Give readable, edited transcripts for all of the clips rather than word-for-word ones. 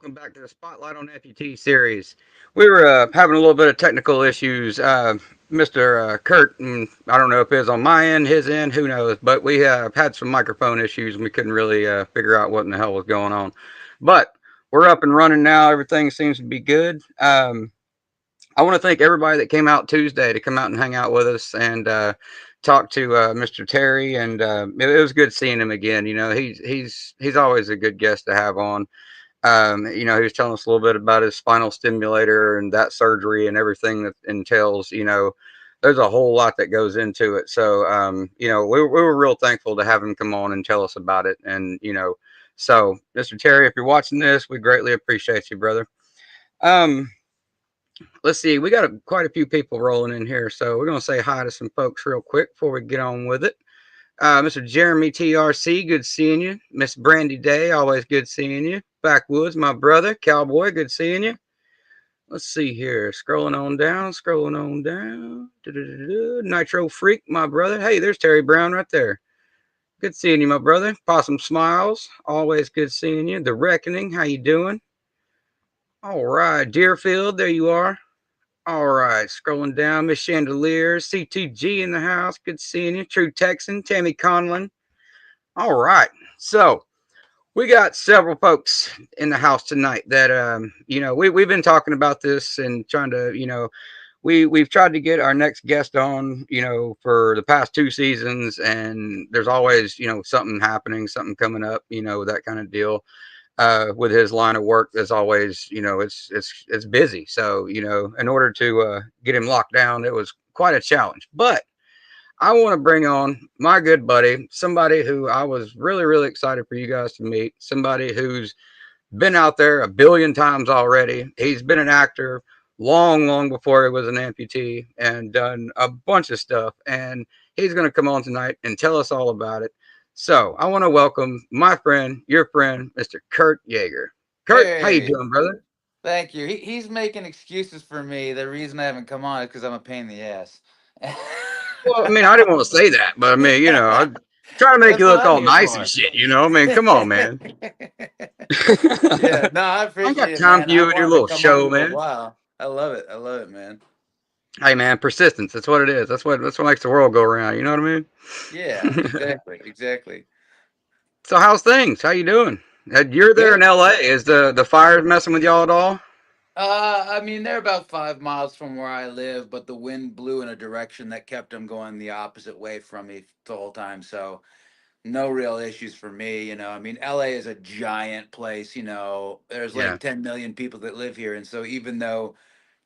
welcome back to the Spotlight on Amputee series. We were having a little bit of technical issues. Mr. Kurt, I don't know if it was on my end, his end, who knows, but we had some microphone issues and we couldn't really figure out what in the hell was going on. But we're up and running now. Everything seems to be good. I want to thank everybody that came out Tuesday to come out and hang out with us and talk to Mr. Terry, and it was good seeing him again. You know, he's always a good guest to have on. He was telling us a little bit about his spinal stimulator and that surgery and everything that entails. There's a whole lot that goes into it. So, we were real thankful to have him come on and tell us about it. And, so Mr. Terry, if you're watching this, we greatly appreciate you, brother. Um, let's see, we got quite a few people rolling in here. So we're going to say hi to some folks real quick before we get on with it. Mr. Jeremy TRC, good seeing you. Miss Brandy Day, always good seeing you. Backwoods, my brother. Cowboy, good seeing you. Let's see here. Scrolling on down, scrolling on down. Nitro Freak, my brother. Hey, there's Terry Brown right there. Good seeing you, my brother. Possum Smiles, always good seeing you. The Reckoning, how you doing? All right, Deerfield, there you are. All right, scrolling down, Miss Chandelier, CTG in the house. Good seeing you. True Texan, Tammy Conlon. All right, so we got several folks in the house tonight that we've been talking about this and trying to we've tried to get our next guest on for the past two seasons, and there's always something happening, something coming up, that kind of deal. With his line of work, there's always it's busy, so in order to get him locked down, it was quite a challenge. But I want to bring on my good buddy, somebody who I was really, really excited for you guys to meet, somebody who's been out there a billion times already. He's been an actor long, long before he was an amputee and done a bunch of stuff. And he's going to come on tonight and tell us all about it. So I want to welcome my friend, your friend, Mr. Kurt Yaeger. Kurt, how you Hey, doing, brother? thank you. He's making excuses for me. The reason I haven't come on is because I'm a pain in the ass. Well, I mean, I didn't want to say that, but I mean, I try to make That's you what look I'm all here nice and for. shit. I mean, come on, man. Yeah, no, I I got appreciate it, time for man. you I've and your wanted to little come on show, for a man. while. I love it. I love it, man. Hey, man, persistence. That's what it is. That's what makes the world go around. You know what I Yeah, mean? exactly, exactly. So, how's things? How you doing? You're there in Good. L.A. Is the fire messing with y'all at all? I mean, they're about 5 miles from where I live, but the wind blew in a direction that kept them going the opposite way from me the whole time. So no real issues for me. I mean, LA is a giant place. There's Yeah. like 10 million people that live here. And so even though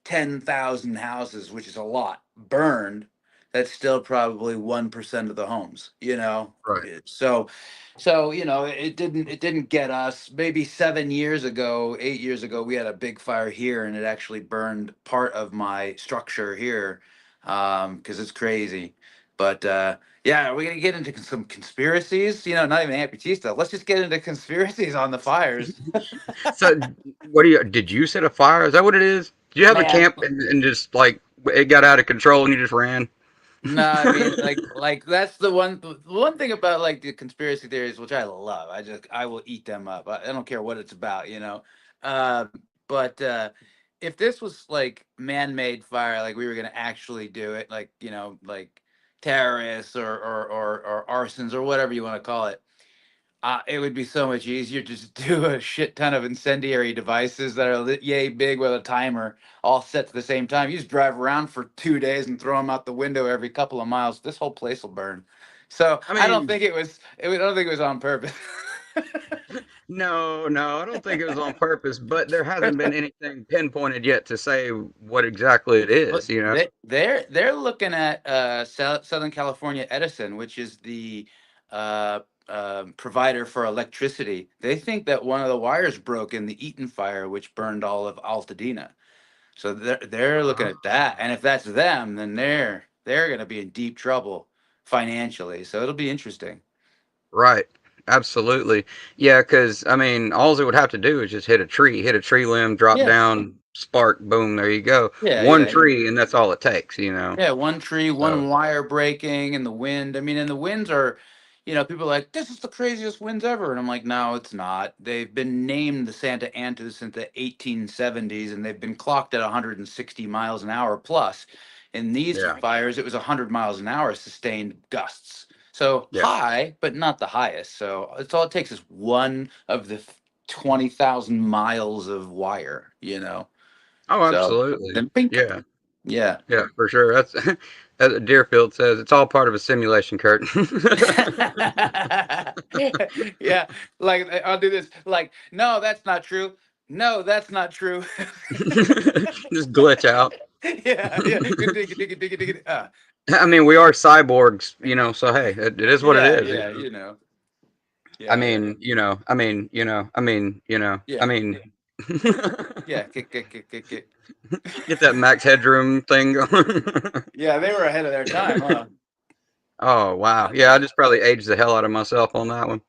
10,000 houses, which is a lot, burned, that's still probably 1% of the homes. Right. So it didn't get us. Maybe 7 years ago, 8 years ago, we had a big fire here and it actually burned part of my structure here. Because it's crazy. But yeah, are we gonna get into some conspiracies? Not even amputee stuff. Let's just get into conspiracies on the fires. So, what do you? Did you set a fire? Is that what it is? Did you have a Man, camp and just like it got out of control and you just ran? no, I mean, like that's the one thing about like the conspiracy theories, which I love. I will eat them up. I don't care what it's about. But if this was like man-made fire, like we were gonna actually do it, like like terrorists or arsons or whatever you want to call it. It would be so much easier to just do a shit ton of incendiary devices that are yay big with a timer all set to the same time. You just drive around for 2 days and throw them out the window every couple of miles. This whole place will burn. So I I don't mean, think it was. I don't think it was on purpose. no, no, I don't think it was on purpose, but there hasn't been anything pinpointed yet to say what exactly it But is. they're looking at Southern California Edison, which is the uh, provider for electricity. They think that one of the wires broke in the Eaton fire, which burned all of Altadena. So they're looking at that, and if that's them, then they're going to be in deep trouble financially. So it'll be interesting. Right. Absolutely. Yeah, because I mean, all it would have to do is just hit a tree limb, drop Yeah, down, spark, boom, there you go. yeah, One yeah, tree, and that's all it takes. yeah. One tree, So, one wire breaking, and the wind. I mean, and the winds are. People are like, this is the craziest winds ever. And I'm like, no, it's not. They've been named the Santa Ana since the 1870s, and they've been clocked at 160 miles an hour plus. In these Yeah. fires, it was 100 miles an hour sustained gusts. So Yeah. high, but not the highest. So it's all it takes is one of the 20,000 miles of wire. Oh, So absolutely. then pink. Yeah. Yeah. Yeah, for sure. That's as Deerfield says, it's all part of a simulation, Kurt. Yeah, like I'll do this. Like, no, that's not true. No, that's not true. Just glitch out. Yeah, yeah. Good dig it, dig it, dig it, dig it. I mean, we are cyborgs, so hey, it is what it Yeah, is. yeah. I Yeah, yeah, mean, I yeah, mean, yeah. Kick, kick, kick, kick, kick. get that max headroom thing going. Yeah, they were ahead of their time, huh? Oh wow, yeah, I just probably aged the hell out of myself on that one.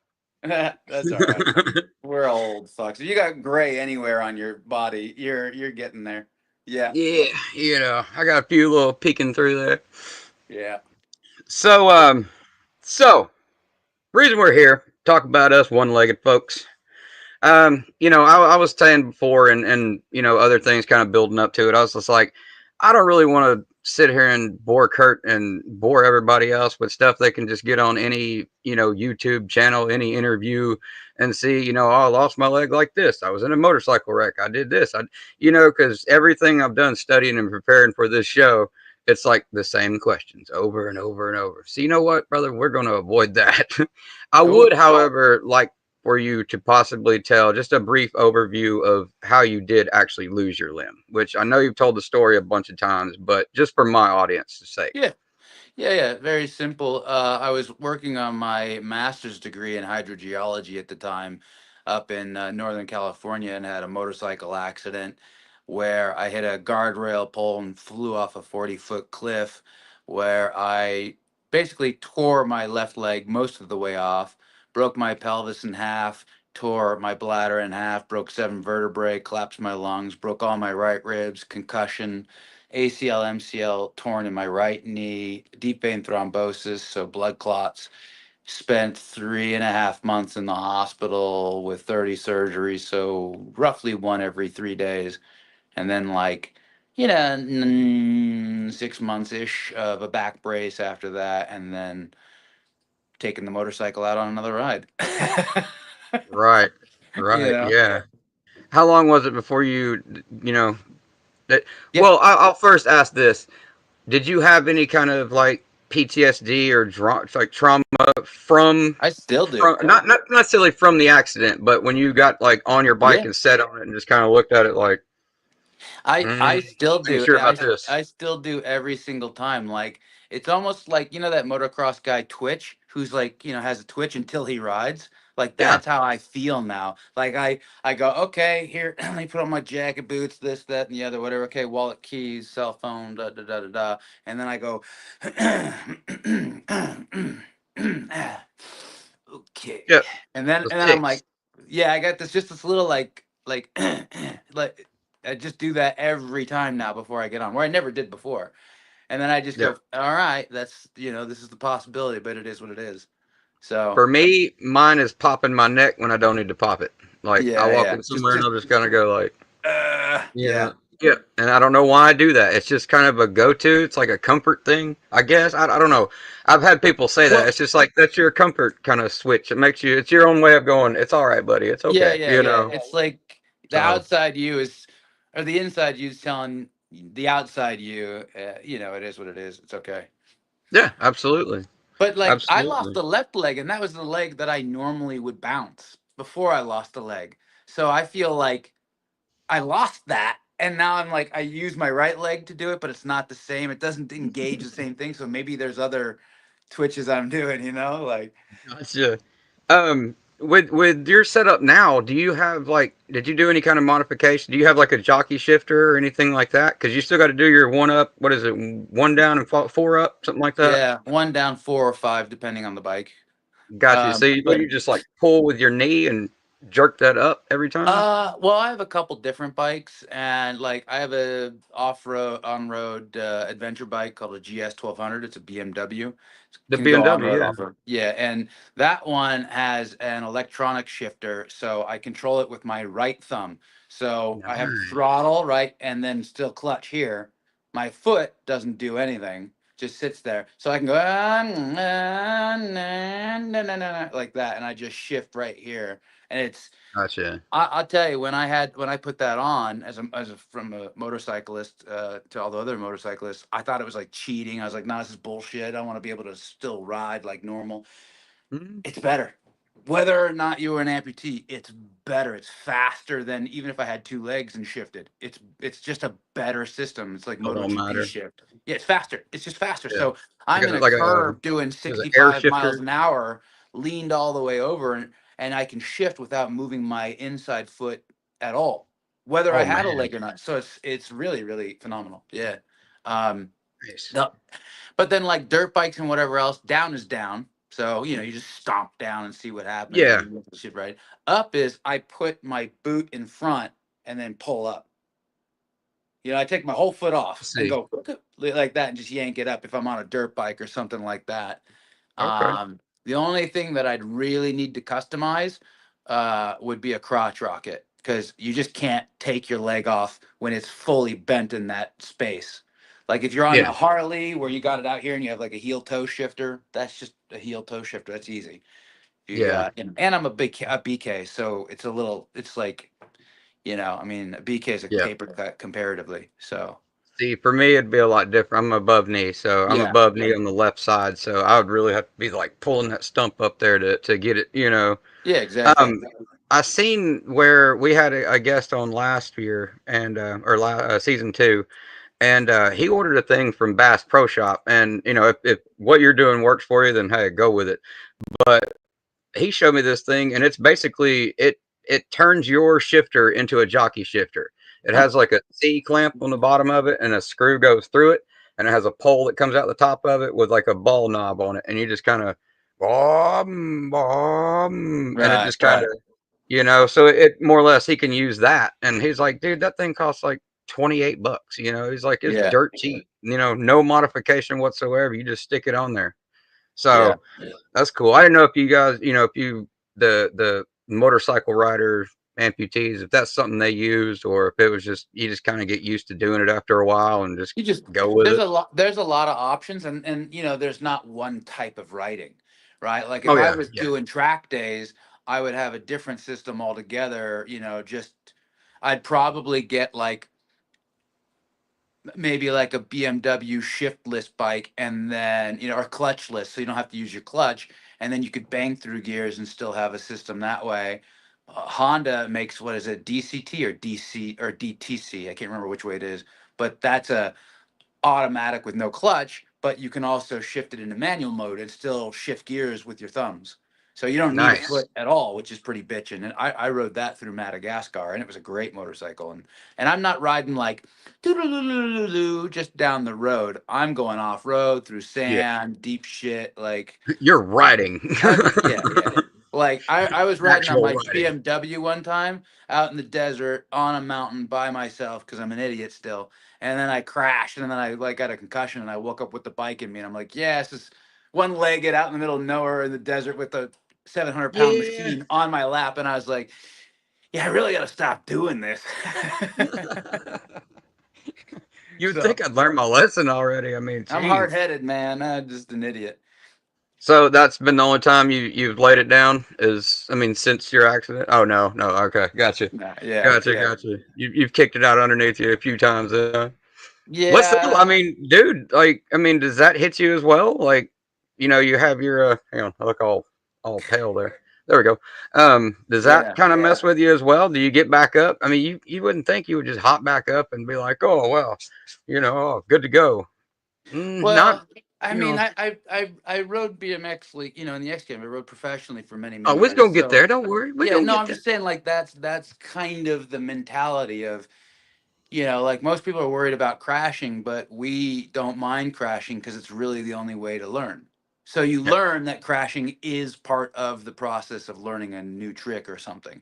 That's all right. We're old fucks. If you got gray anywhere on your body, you're getting there. Yeah, Yeah, I got a few little peeking through there. yeah. So, so reason we're here talk about us one-legged folks. I was saying before, and other things kind of building up to it. I was just like, I don't really want to sit here and bore Kurt and bore everybody else with stuff they can just get on any YouTube channel, any interview, and see. Oh, I lost my leg like this. I was in a motorcycle wreck. I did this. Because everything I've done studying and preparing for this show. It's like the same questions over and over and over. So you know what, brother? We're going to avoid that. I would, Cool. however, like for you to possibly tell just a brief overview of how you did actually lose your limb, which I know you've told the story a bunch of times, but just for my audience's sake. Yeah. Yeah, yeah, very simple. I was working on my master's degree in hydrogeology at the time up in Northern California and had a motorcycle accident where I hit a guardrail pole and flew off a 40-foot cliff where I basically tore my left leg most of the way off, broke my pelvis in half, tore my bladder in half, broke 7 vertebrae, collapsed my lungs, broke all my right ribs, concussion, ACL, MCL torn in my right knee, deep vein thrombosis, so blood clots. Spent 3.5 months in the hospital with 30 surgeries, so roughly one every 3 days. And then, 6 months ish of a back brace after that, and then taking the motorcycle out on another ride. Right. you Right. know? Yeah. How long was it before you that? Yeah, Well, I'll first ask this: did you have any kind of like PTSD or like trauma from I still do. from not necessarily from the accident, but when you got like on your bike Yeah. and sat on it and just kind of looked at it like, I still ain't do. sure about this. I still do every single time. Like it's almost like that motocross guy Twitch, who's like has a twitch until he rides. Like Yeah. that's how I feel now. Like I go, okay, here, let me put on my jacket, boots, this, that, and the other, whatever. Okay, wallet, keys, cell phone, da da da da da, and then I go, okay, Yeah. and Those then I'm ticks. like, yeah, I got this little like like I just do that every time now before I get on, where I never did before. And then I just Yeah. go, all right, that's this is the possibility, but it is what it is. So For me, mine is popping my neck when I don't need to pop it. Like I yeah, walk yeah, in somewhere and just I'll just kind of go like, yeah. yeah. And I don't know why I do that. It's just kind of a go-to. It's like a comfort thing, I guess. I don't know. I've had people say that. Well, It's just like that's your comfort kind of switch. It makes you. It's your own way of going. It's all right, buddy. It's yeah, okay. yeah, yeah. It's like the So outside you is, or the inside you is telling the outside you, it is what it is. It's okay. yeah, absolutely, But like I lost absolutely. the left leg, and that was the leg that I normally would bounce before I lost the leg. So I feel like I lost that, and now I'm like I use my right leg to do it, but it's not the same. It doesn't engage the same thing. So maybe there's other twitches I'm doing. Like Gotcha. With your setup now, do you have like, did you do any kind of modification? Do you have like a jockey shifter or anything like that? Because you still got to do your one up. What is it? One down and four up, something like that. yeah, one down, 4 or 5, depending on the bike. Gotcha. So what do But you just like pull with your knee and? jerk that up every time? Well, I have a couple different bikes, and like I have a off-road, on-road adventure bike called a GS 1200. It's a BMW. It The can go BMW, on-road, yeah. off-road. Yeah, and that one has an electronic shifter, so I control it with my right thumb. So I have Nice. throttle right, and then still clutch here. My foot doesn't do anything; just sits there. So I can go like that, and I just shift right here, and it's Gotcha. I'll tell you, when I put that on as a from a motorcyclist to all the other motorcyclists, I thought it was like cheating. I was like, "No, this is bullshit. I want to be able to still ride like normal." Mhm. It's better, whether or not you were an amputee. It's better. It's faster than even if I had two legs and shifted. It's just a better system. It's like It don't MotoGP matter. shift. Yeah, it's faster. It's just faster. Yeah. So I'm in a Like a curve doing is it air 65 miles shifter? an hour, leaned all the way over, and I can shift without moving my inside foot at all, whether I Oh had a man, leg or not. So it's really really phenomenal. Yeah. Um, nice. the but then like dirt bikes and whatever else, down is down. So, you just stomp down and see what happens Yeah, and you get the shit right. Up is I put my boot in front and then pull up. I take my whole foot I off and see. go like that and just yank it up if I'm on a dirt bike or something like that. Okay. The only thing that I'd really need to customize would be a crotch rocket because you just can't take your leg off when it's fully bent in that space. Like if you're on Yeah, a Harley where you got it out here and you have like a heel toe shifter, that's just a heel toe shifter. That's easy. You yeah, and I'm a BK, so it's like I mean a BK is a yeah. paper cut comparatively. So See, for me, it'd be a lot different. I'm above knee, so I'm yeah, above knee on the left side. So I would really have to be like pulling that stump up there to get it. yeah, exactly. Um, I seen where we had a guest on last year and season two, and he ordered a thing from Bass Pro Shop. And if what you're doing works for you, then hey, go with it. But he showed me this thing, and it's basically it turns your shifter into a jockey shifter. It Huh. has like a C clamp on the bottom of it, and a screw goes through it, and it has a pole that comes out the top of it with like a ball knob on it, and you just kind of bomb bomb, and it Right, just kind right. of so it more or less he can use that, and he's like, dude, that thing costs like $28. He's like, it's Yeah, dirt cheap. No modification whatsoever. You just stick it on there. yeah. So that's cool. I didn't know if you guys, if you the motorcycle riders, amputees, if that's something they used, or if it was just you just kind of get used to doing it after a while and just You just go with it. there's a lot of options and there's not one type of writing, right? Like if Oh I yeah, was yeah, doing track days, I would have a different system altogether, just I'd probably get like maybe like a BMW shiftless bike and then or clutchless so you don't have to use your clutch and then you could bang through gears and still have a system that way. Honda makes what is it, DCT or DC or DTC, I can't remember which way it is, but that's a automatic with no clutch, but you can also shift it into manual mode and still shift gears with your thumbs. So you don't need a nice. foot at all, which is pretty bitchin'. And I rode that through Madagascar, and it was a great motorcycle. And I'm not riding like doo-doo-doo-doo-doo-doo just down the road. I'm going off road through Yeah, sand, deep shit. Like you're riding, yeah, yeah. Like I was riding on actual my riding. BMW one time out in the desert on a mountain by myself because I'm an idiot still. And then I crashed and then I like got a concussion and I woke up with the bike in me and I'm like, yeah, this is one legged out in the middle of nowhere in the desert with a 700-pound Yeah. machine on my lap. And I was like, yeah, I really got to stop doing this. You'd So think I'd learned my lesson already. I mean, I'm hard jeez. headed, man. I'm just an idiot. So that's been the only time you've laid it down is, I mean, since your accident. Oh no, no, okay, gotcha, Nah, yeah, gotcha, yeah. gotcha. You've kicked it out underneath you a few times. What's the? I Yeah, mean, dude, like, I mean, does that hit you as well? Like, you have your. Hang on, I look all pale there. There we go. Does that yeah. kind of mess with you as well? Do you get back up? I mean, you wouldn't think you would just hop back up and be like, oh well, oh, good to go. Not, Well, I you mean, know. I rode BMX like in the X Games. I rode professionally for many Oh, many we're years. gonna get So there. Don't worry, we're yeah, gonna no, get I'm there. just saying like that's kind of the mentality of like most people are worried about crashing, but we don't mind crashing because it's really the only way to learn. So you Yeah. learn that crashing is part of the process of learning a new trick or something.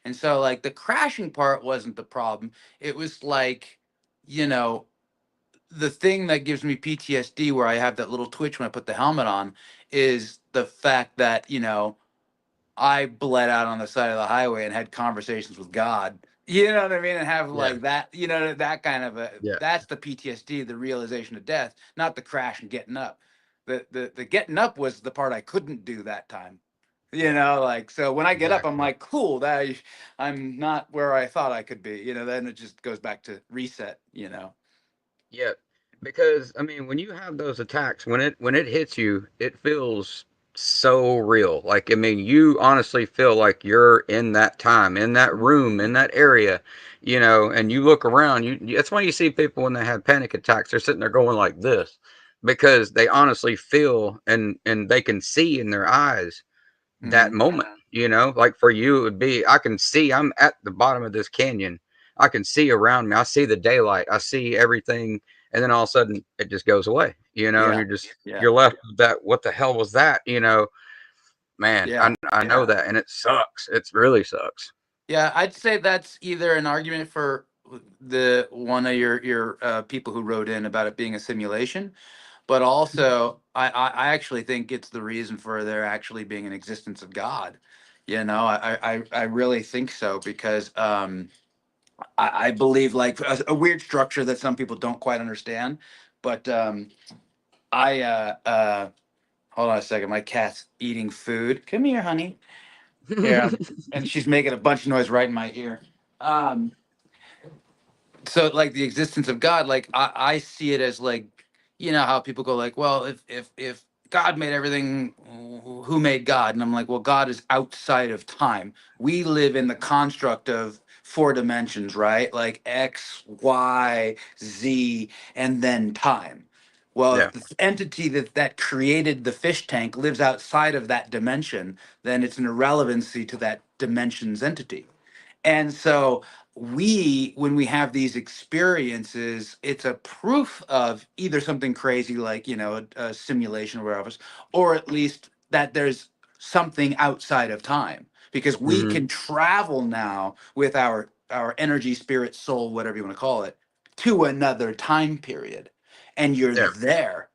And so like the crashing part wasn't the problem. It was like, you know, the thing that gives me PTSD where I have that little twitch when I put the helmet on is the fact that, I bled out on the side of the highway and had conversations with God. You know what I mean? And have Yeah. like that, that kind of Yeah. that's the PTSD, the realization of death, not the crash and getting up. The getting up was the part I couldn't do that time. Yeah. Like so when I get up, I'm Exactly. like, cool, I'm not where I thought I could be. Then it just goes back to reset. Yeah, because I mean, when you have those attacks, when it hits you, it feels so real. Like I mean, you honestly feel like you're in that time, in that room, in that area, and you look around. That's why you see people when they have panic attacks, they're sitting there going like this, because they honestly feel and they can see in their eyes that Hmm. moment. Like for you, it would be I can see I'm at the bottom of this canyon. I can see around me. I see the daylight. I see everything, and then all of a sudden it just goes away. And Yeah. you're Yeah. left with that. What the hell was that? Man, Yeah. I know that, and it sucks. It really sucks. Yeah, I'd say that's either an argument for the one of your people who wrote in about it being a simulation, but also I actually think it's the reason for there actually being an existence of God. I really think so because I believe like a weird structure that some people don't quite understand, but I hold on a second, my cat's eating food. Come here, honey. Yeah, and she's making a bunch of noise right in my ear. Um, so like the existence of God, like I see it as like, how people go like, well, if God made everything, who made God? And I'm like, well, God is outside of time. We live in the construct of four dimensions, right? Like X, Y, Z, and then time. Well, if Yeah, the entity that created the fish tank lives outside of that dimension, then it's an irrelevancy to that dimension's entity. And so when we have these experiences, it's a proof of either something crazy like, a simulation or whatever, or at least that there's something outside of time because we hmm can travel now with our energy, spirit, soul, whatever you want to call it, to another time period. And you're yeah. there,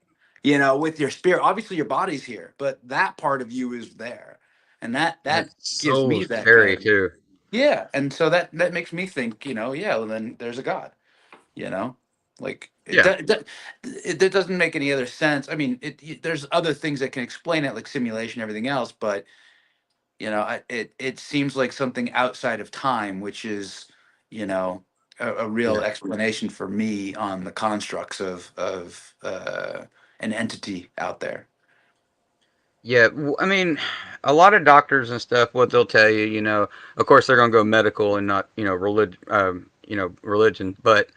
with your spirit. Obviously your body's here, but that part of you is there. And that It's gives so me that kind scary of too. yeah, and so that makes me think, yeah, well then there's a God, you know, like Yeah, it doesn't make any other sense. I mean, there's other things that can explain it, like simulation, and everything else, but it seems like something outside of time, which is, you know, a real yeah. explanation for me on the constructs of an entity out there. Yeah, I mean, a lot of doctors and stuff, what they'll tell you, of course they're going to go medical and not, religion. But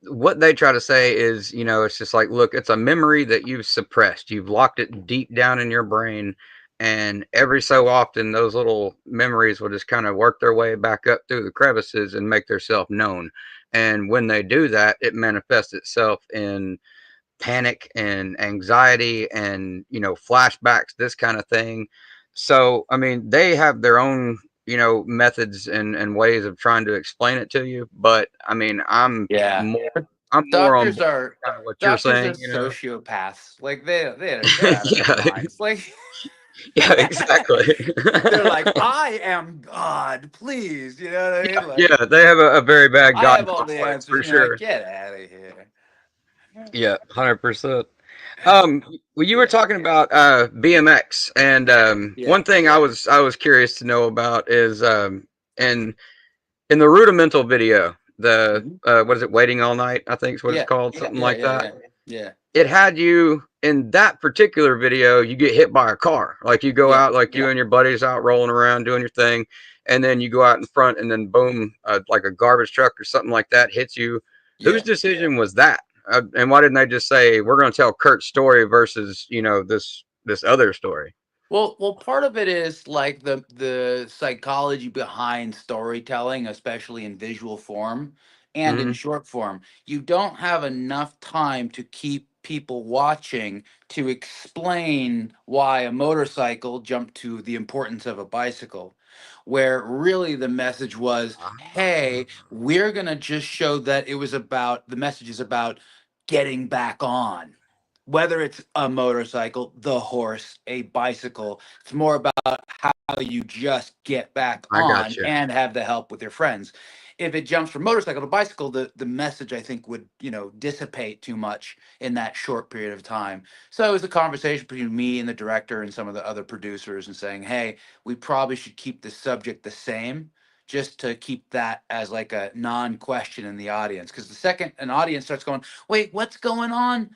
what they try to say is, it's just like, look, it's a memory that you've suppressed. You've locked it deep down in your brain, and every so often, those little memories will just kind of work their way back up through the crevices and make themselves known. And when they do that, it manifests itself in panic and anxiety and flashbacks, this kind of thing. So I mean, they have their own methods and ways of trying to explain it to you, but I mean, Yeah. more I'm more on Doctors board are with kind of what you're doctors are saying. sociopaths. Like they're out of their Yeah. minds. Like Yeah, exactly. they're like, I am God, please. You know what I mean? Like Yeah, they have a very bad I god have all the complex answers, for and you're like, sure. get out of here. Yeah, 100%. Well, you were Yeah. talking about BMX, and Yeah. one thing I was curious to know about is in in the rudimental video, the Mhm. what is it, waiting all night? I think is what it's Yeah. called, something Yeah. like Yeah. that. Yeah. Yeah. It had you in that particular video. You get hit by a car, like you go Yeah. out, like you and your buddies out rolling around doing your thing, and then you go out in front, and then boom, like a garbage truck or something like that hits you. Whose Yeah. decision was that? And why didn't they just say we're going to tell Kurt's story versus this other story? Well, part of it is like the psychology behind storytelling, especially in visual form and in Hmm. short form. You don't have enough time to keep people watching to explain why a motorcycle jumped to the importance of a bicycle, where really the message was, hey, we're going to just show that it was about, the message is about getting back on. Whether it's a motorcycle, the horse, a bicycle, it's more about how you just get back I got on you. and have the help with your friends. If it jumps from motorcycle to bicycle, the message I think would, dissipate too much in that short period of time. So it was a conversation between me and the director and some of the other producers and saying, hey, we probably should keep the subject the same, just to keep that as like a non-question in the audience. Because the second an audience starts going, wait, what's going on?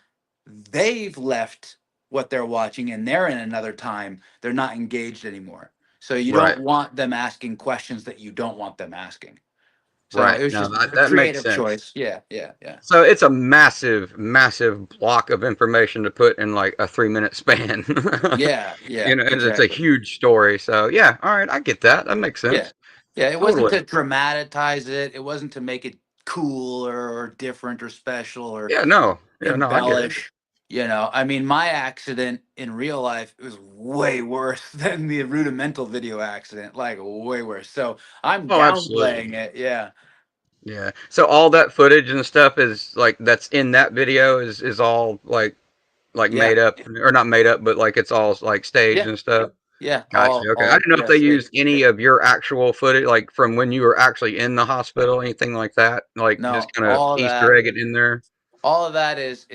They've left what they're watching and they're in another time. They're not engaged anymore. So you Right. don't want them asking questions that you don't want them asking. So Right. it was No, just a that makes creative sense. choice. Yeah, yeah, yeah. So it's a massive, massive block of information to put in like a 3 minute span. Yeah, yeah, And it's a exactly. huge story. So yeah, all right, I get that. That makes Yeah. sense. Yeah, it wasn't Totally. to dramatize it. It wasn't to make it cool or different or special or Yeah, no. Yeah, no, I get it. embellish. I mean, my accident in real life was way worse than the rudimental video accident, like way worse. So I'm Oh, absolutely. downplaying it. Yeah. Yeah. So all that footage and stuff is like that's in that video is all like Yeah. made up or not made up, but like it's all like staged Yeah. and stuff. Yeah. Gotcha. Okay. I All, didn't know if yeah, they stage. used any of your actual footage, like from when you were actually in the hospital, anything like that. Like just No, kind of Easter egg it in there. all of that is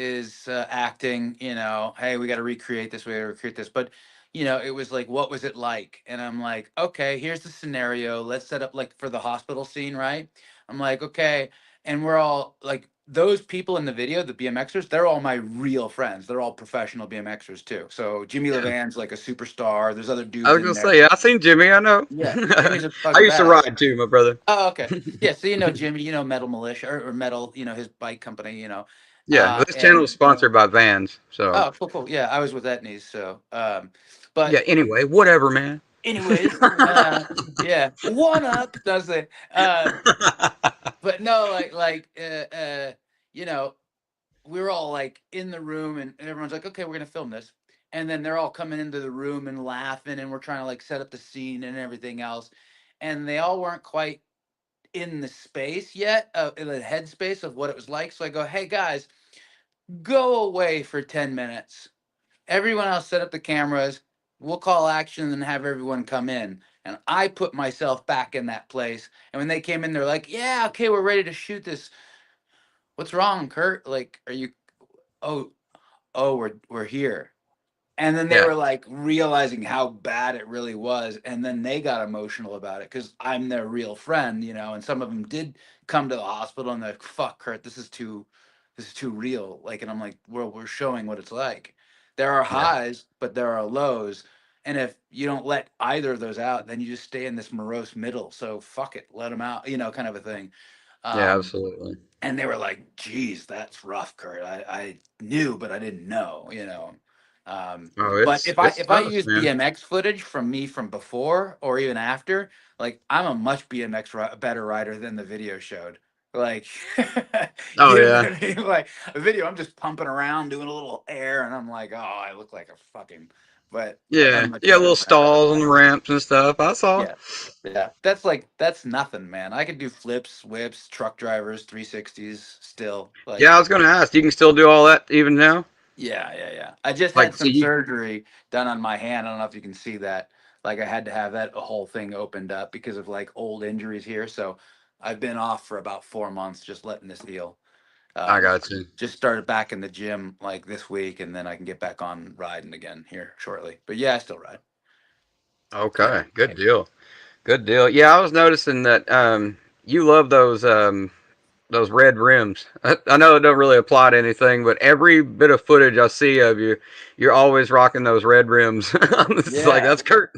acting. Hey, we got to recreate this, we got to recreate this. But it was like, what was it like? And I'm like, okay, here's the scenario, let's set up like for the hospital scene, right? I'm like, okay. And we're all like, those people in the video, the BMXers, they're all my real friends, they're all professional BMXers too. So Jimmy Yeah. Levan's like a superstar, there's other I dudes was in gonna there. say, yeah, I seen Jimmy. I know. Yeah, Jimmy's a I fucking used to badass. ride too, my brother. Oh, okay. Yeah, so Jimmy, Metal Militia or Metal, his bike company, Yeah, this channel and is sponsored by Vans, so oh, cool, cool. Yeah, I was with Etnies, so but yeah. Anyway, whatever, man. anyways, yeah, one up does it. But no, you know, we were all like in the room, and everyone's like, okay, we're gonna film this, and then they're all coming into the room and laughing, and we're trying to like set up the scene and everything else, and they all weren't quite in the space yet, in the headspace of what it was like. So I go, hey guys, go away for 10 minutes. Everyone else set up the cameras. We'll call action and have everyone come in. And I put myself back in that place. And when they came in, they're like, yeah, okay, we're ready to shoot this. What's wrong, Kurt? Like, are you, oh, we're here. And then they Yeah, were like realizing how bad it really was. And then they got emotional about it because I'm their real friend, and some of them did come to the hospital and they're like, fuck, Kurt, this is too real. Like, and I'm like, well, we're showing what it's like. There are yeah, highs, but there are lows. And if you don't let either of those out, then you just stay in this morose middle. So fuck it, let them out, kind of a thing. yeah, Um, absolutely. and they were like, geez, that's rough, Kurt. I knew, but I didn't know, Oh, but it's if I tough, use man. BMX footage from me from before or even after, like I'm a much better rider than the video showed. Like, Oh you know what yeah, I mean? Like a video, I'm just pumping around, doing a little air, and I'm like, oh, I look like a fucking. But like yeah, I'm much yeah. better Little than that. stalls on the ramps and stuff. I saw. Yeah, yeah. That's nothing, man. I could do flips, whips, truck drivers, 360s still. Yeah, Like, I was gonna ask. You can still do all that even now. yeah, yeah, yeah. I just had Like, so some you. surgery done on my hand. I don't know if you can see that. Like I had to have that whole thing opened up because of like old injuries here. So I've been off for about 4 months just letting this heal. I Um, got you. just started back in the gym like this week, and then I can get back on riding again here shortly. But yeah, I still ride. Yeah. Okay, good deal. Good deal. Yeah, I was noticing that you love those red rims. I know it don't really apply to anything, but every bit of footage I see of you, you're always rocking those red rims. It's like Yeah. that's Kurt.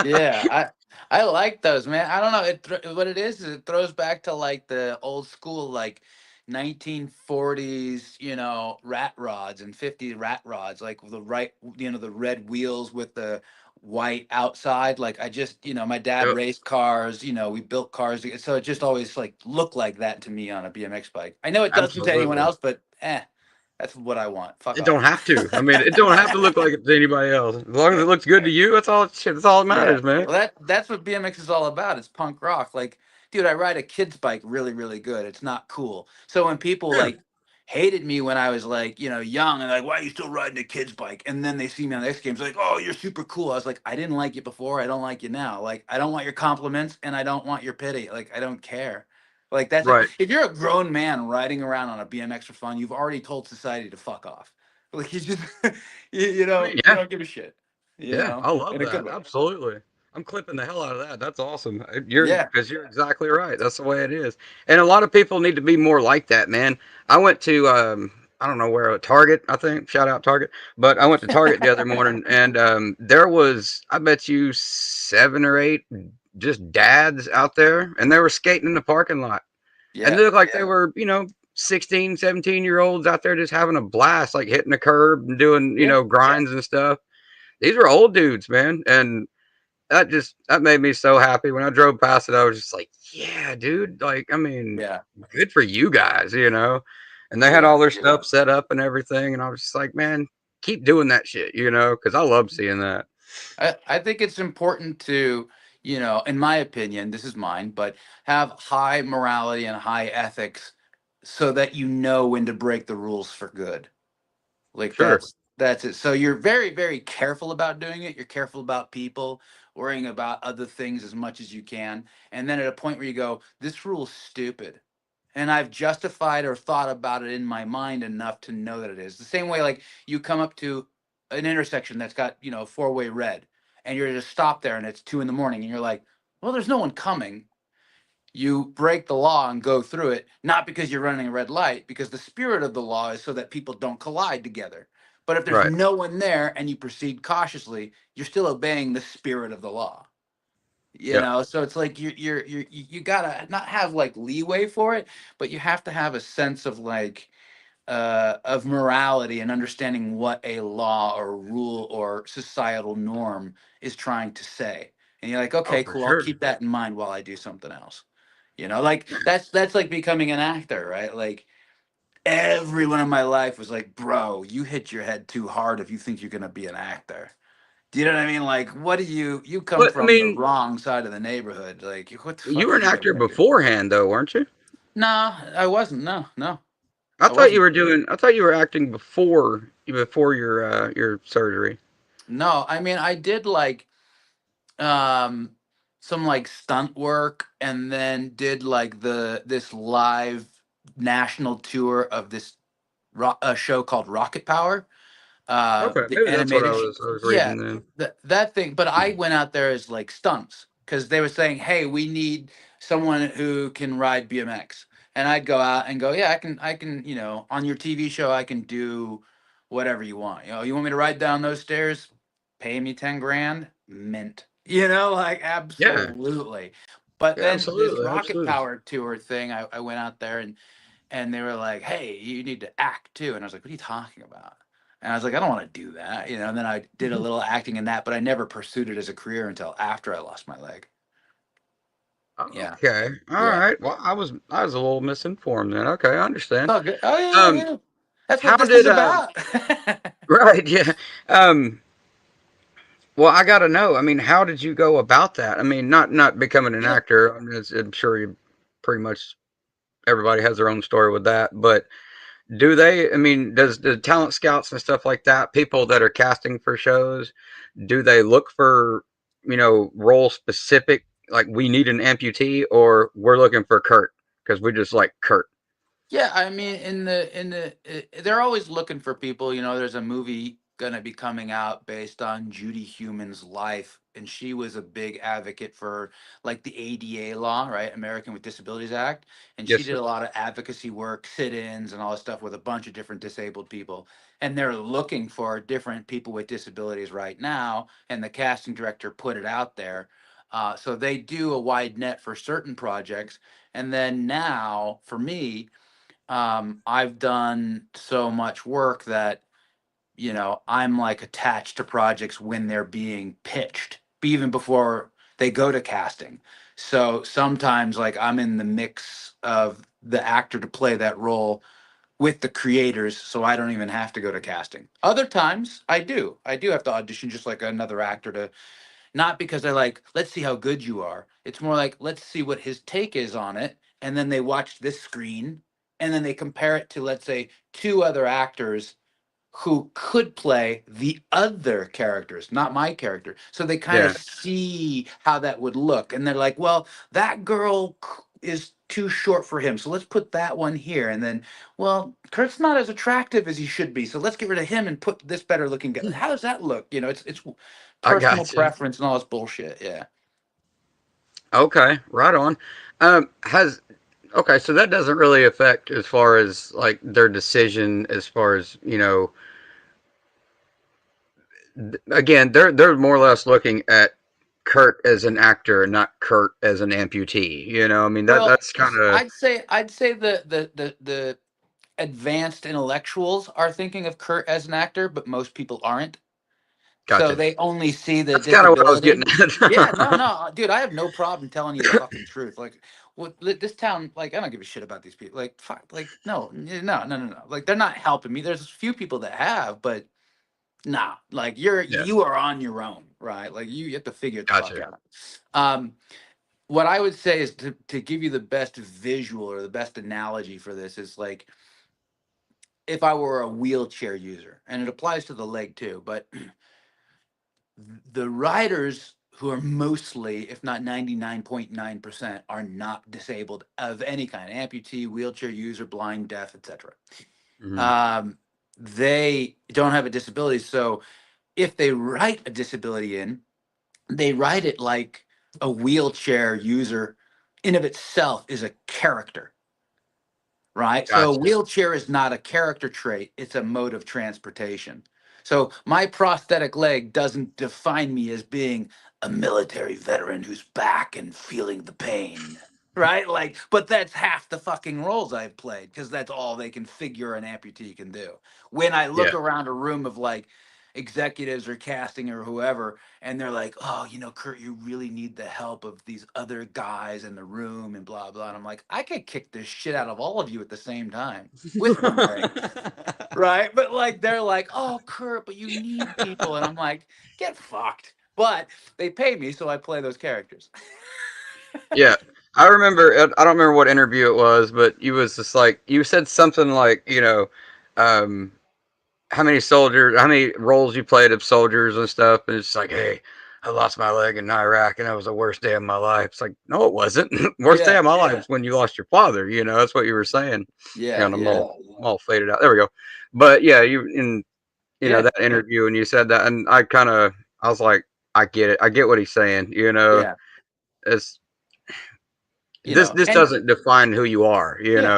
Yeah, I like those, man. I don't know. What it is it throws back to like the old school, like 1940s, rat rods and 50 rat rods, like the red wheels with the white outside. Like I just, my dad Yep, raced cars. We built cars, so it just always like looked like that to me on a BMX bike. I know it doesn't to anyone absolutely. else, but That's what I want. Fuck It don't off. have to. I mean, it don't have to look like it to anybody else. As long as it looks good to you, that's all. Shit, that's all that Yeah. matters, man. Well, that's what BMX is all about. It's punk rock. Like, dude, I ride a kid's bike really, really good. It's not cool. So when people Yeah. like hated me when I was like, young and like, why are you still riding a kid's bike? And then they see me on the X Games, like, oh, you're super cool. I was like, I didn't like you before. I don't like you now. Like, I don't want your compliments and I don't want your pity. Like, I don't care. Like, that's it. Right. If you're a grown man riding around on a BMX for fun, you've already told society to fuck off. Like, you just, I mean, you yeah. don't give a shit, Yeah, I love in a good that. way. Absolutely. I'm clipping the hell out of that. That's awesome. You're Yeah. because you're exactly right. That's the way it is. And a lot of people need to be more like that, man. I went to I don't know where, Target, I think. Shout out Target. But I went to Target the other morning and there was, I bet you, 7 or 8 just dads out there and they were skating in the parking lot. And Yeah. they looked like they were, 16, 17-year olds out there just having a blast, like hitting the curb and doing, Yeah. grinds and stuff. These were old dudes, man, and that made me so happy when I drove past it. I was just like, yeah, dude. Like, I mean, Yeah. good for you guys. And they had Yeah. all their stuff set up and everything, and I was just like, man, keep doing that shit, because I love seeing that. I think it's important to, in my opinion, this is mine, but have high morality and high ethics so that you know when to break the rules for good. Like Sure. that's it. So you're very, very careful about doing it. You're careful about people, worrying about other things as much as you can. And then at a point where you go, this rule's stupid. And I've justified or thought about it in my mind enough to know that it is. The same way like you come up to an intersection that's got, four-way red and you're just stop there and it's 2 in the morning and you're like, well, there's no one coming. You break the law and go through it, not because you're running a red light, because the spirit of the law is so that people don't collide together. But if there's Right. no one there and you proceed cautiously, you're still obeying the spirit of the law. Yeah. So it's like you gotta not have like leeway for it, but you have to have a sense of like of morality and understanding what a law or rule or societal norm is trying to say. And you're like, Oh, okay, for cool, I'll sure. keep that in mind while I do something else. Like that's like becoming an actor, right? Like everyone in my life was like, bro, you hit your head too hard if you think you're gonna be an actor. Do you know what I mean? Like, what do you come But I from the mean, wrong side of the neighborhood? Like, what the you fuck were are an you actor expecting? beforehand, though, weren't you? No, I wasn't. No, no, I I thought you wasn't. were doing. I thought you were acting before your surgery. No, I mean, I did like um some like stunt work and then did like this live national tour of this a show called Rocket Power, Okay, the maybe that's what I animated was. I was yeah, reading then. that thing. But I went out there as like stunts because they were saying, hey, we need someone who can ride BMX. And I'd go out and go, yeah, I can, on your TV show I can do whatever you want. You want me to ride down those stairs, pay me 10 grand, mint. Like Yeah. absolutely. But Yeah, then this absolutely, rocket absolutely. power tour thing, I went out there and they were like, "Hey, you need to act too." And I was like, "What are you talking about?" And I was like, "I don't want to do that." And then I did a little acting in that, but I never pursued it as a career until after I lost my leg. Yeah, Okay, all yeah. right. Well, I was a little misinformed then. Okay, I It's understand. all good. Oh yeah, Um, yeah. That's how what this is did about. right? Yeah. Um, well, I got to know. I mean, how did you go about that? I mean, not becoming an Yeah. actor. I mean, I'm sure you pretty much everybody has their own story with that, but do they? I mean, does the talent scouts and stuff like that, people that are casting for shows, do they look for role specific? Like we need an amputee, or we're looking for Kurt because we just like Kurt. Yeah, I mean, they're always looking for people. There's a movie gonna be coming out based on Judy Human's life, and she was a big advocate for like the ADA law, right, American with Disabilities Act, and she Yes, did sir. a lot of advocacy work, sit-ins, and all this stuff with a bunch of different disabled people, and they're looking for different people with disabilities right now, and the casting director put it out there, so they do a wide net for certain projects, and then now for me. I've done so much work that, I'm like attached to projects when they're being pitched, even before they go to casting. So sometimes, like, I'm in the mix of the actor to play that role with the creators, so I don't even have to go to casting. Other times I do. I do have to audition just like another actor to, not because they're like, let's see how good you are. It's more like, let's see what his take is on it. And then they watch this screen and then they compare it to, let's say, two other actors who could play the other characters, not my character. So they kind of Yeah, see how that would look. And they're like, well, that girl is too short for him. So let's put that one here. And then, well, Kurt's not as attractive as he should be. So let's get rid of him and put this better looking guy. How does that look? You know, it's I personal got you. preference and all this bullshit. Yeah. Okay, right on. Has okay, so that doesn't really affect as far as like their decision as far as again, they're more or less looking at Kurt as an actor, not Kurt as an amputee. I mean Well, that's kind of I'd say the advanced intellectuals are thinking of Kurt as an actor, but most people aren't. So gotcha. they only see the That's kind of what I was getting disability. Yeah, no, at. no, dude, I have no problem telling you the fucking truth. Like, what this town, like, I don't give a shit about these people. Like, fuck, like, no, no, no, no, no. Like, they're not helping me. There's a few people that have, but nah, like, Yeah, you are on your own, right? Like, you have to figure it the fuck gotcha. out. Um, what I would say is to give you the best visual or the best analogy for this is like if I were a wheelchair user, and it applies to the leg too, but the riders who are mostly, if not 99.9%, are not disabled of any kind, amputee, wheelchair user, blind, deaf, etc. Hmm. Um, they don't have a disability. So if they write a disability in, they write it like a wheelchair user in of itself is a character, right? So a Gotcha. wheelchair is not a character trait, it's a mode of transportation. So my prosthetic leg doesn't define me as being a military veteran who's back and feeling the pain. Right? Like, but that's half the fucking roles I've played because that's all they can figure an amputee can do. When I look Yeah. around a room of like executives or casting or whoever, and they're like, "Oh, Kurt, you really need the help of these other guys in the room and blah blah." And I'm like, "I could kick the shit out of all of you at the same time with one leg." Right? But like they're like, "Oh, Kurt, but you need people." And I'm like, "Get fucked." But they pay me, so I play those characters. Yeah, I remember. I don't remember what interview it was, but you was just like you said something like, um, how many roles you played of soldiers and stuff, and it's like, hey, I lost my leg in Iraq, and that was the worst day of my life. It's like, no, it wasn't. Worst day Yeah. of my life is when you lost your father. That's what you were saying. Yeah, I'm yeah. I'm all faded out. There we go. But yeah, you in Yeah. that interview, and you said that, and I was like, I get it. I get what he's saying. Yeah. It's this And doesn't define who you are, yeah,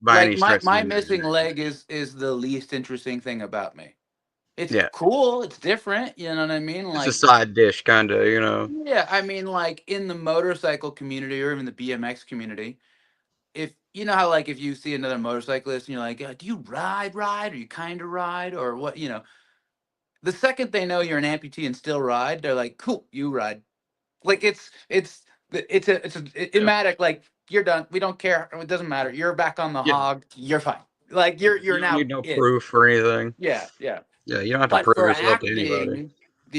by like any my stretch of the my missing imagination. leg is the least interesting thing about me. It's Yeah, cool, it's different, you know what I mean? it's a Like, side dish, kind of. yeah, I mean, like in the motorcycle community or even the BMX community, if you know how like if you see another motorcyclist and you're like, do you ride, or you kind of ride, or what? The second they know you're an amputee and still ride, they're like, cool, you ride. Like it's Yeah, imatic. Like you're done. We don't care. It doesn't matter. You're back on the yeah. hog. You're fine. Like you're You don't now need no in. proof or anything. Yeah, yeah. Yeah, you don't have to But prove for yourself to anybody. acting,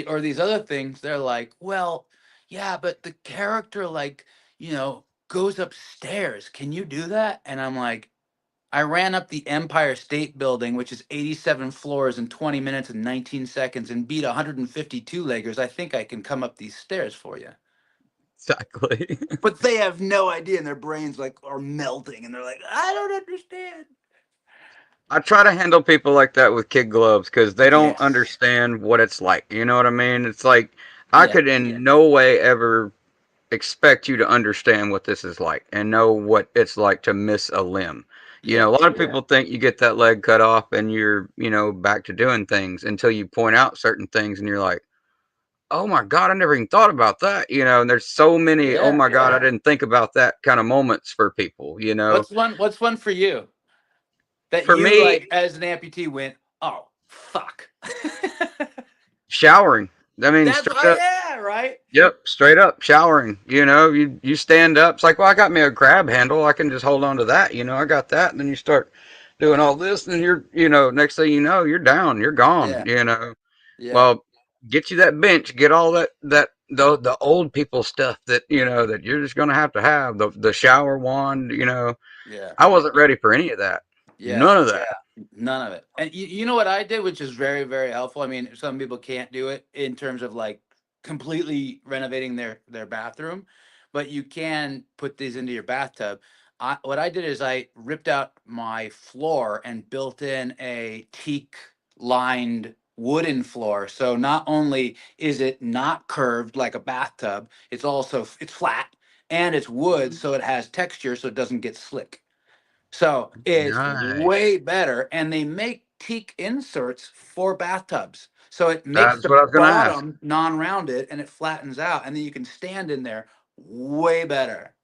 or these other things, they're like, well, yeah, but the character like goes upstairs. Can you do that? And I'm like, I ran up the Empire State Building, which is 87 floors in 20 minutes and 19 seconds, and beat 152 leggers. I think I can come up these stairs for you. Exactly. But they have no idea, and their brains like are melting, and they're like, I don't understand. I try to handle people like that with kid gloves because they don't Yes. understand what it's like. You know what I mean? It's like I Yeah. could in no way ever expect you to understand what this is like and know what it's like to miss a limb. Yeah. A lot of people think you get that leg cut off and you're, back to doing things until you point out certain things and you're like, oh my God, I never even thought about that. And there's so many, oh Yeah. my God, I didn't think about that kind of moments for people. What's one for you that For you me, like as an amputee went, oh fuck. showering. I mean, That's straight oh up. yeah, right? Yep, straight up showering. You stand up. It's like, well, I got me a grab handle. I can just hold on to that. I got that. And then you start. doing all this, and next thing you know, you're down, you're gone. Yeah, yeah, Well, get you that bench, get all the old people stuff that you're just gonna have the shower wand. yeah, I wasn't ready for any of that, yeah. none of that. None of it. And you know what I did, which is very, very helpful. I mean, some people can't do it in terms of like completely renovating their bathroom, but you can put these into your bathtub. What I did is I ripped out my floor and built in a teak lined wooden floor. So not only is it not curved like a bathtub, it's flat and it's wood, so it has texture, so it doesn't get slick. So it's Nice. way better. And they make teak inserts for bathtubs. So it makes That's the what I was gonna ask. bottom non rounded and it flattens out. And then you can stand in there way better.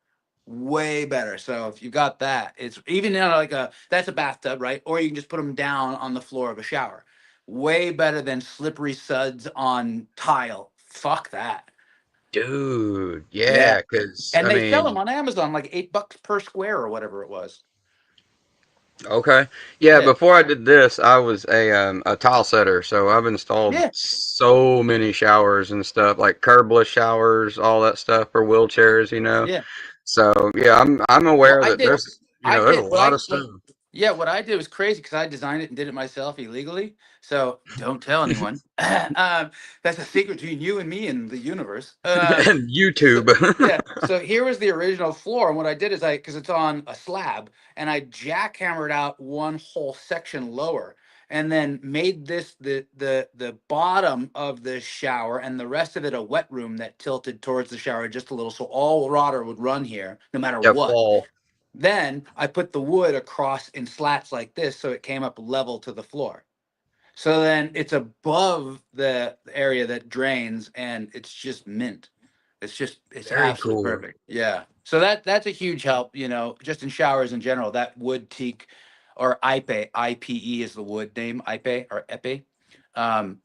Way better. So if you got that, it's even like that's a bathtub, right? Or you can just put them down on the floor of a shower. Way better than slippery suds on tile. Fuck that. Dude, Yeah. yeah, because And they sell them on Amazon like $8 per square or whatever it was. okay. Yeah, Yeah. before I did this, I was a tile setter, so I've installed Yeah. so many showers and stuff, like curbless showers, all that stuff for wheelchairs. Yeah. So yeah, I'm Well, aware I that did. there's a What lot of stuff. yeah, what I did was crazy because I designed it and did it myself illegally. So don't tell anyone. That's a secret between you and me and the universe. And So YouTube. yeah, so here was the original floor, and what I did is because it's on a slab, and I jackhammered out one whole section lower, and then made this the bottom of the shower, and the rest of it a wet room that tilted towards the shower just a little, so all water would run here no matter Yeah, what. fall. Then I put the wood across in slats like this so it came up level to the floor. So then it's above the area that drains and it's just mint. It's Very absolutely cool. perfect. Yeah. So that's a huge help, just in showers in general. That wood teak or IPE is the wood name, IPE or epi. Um,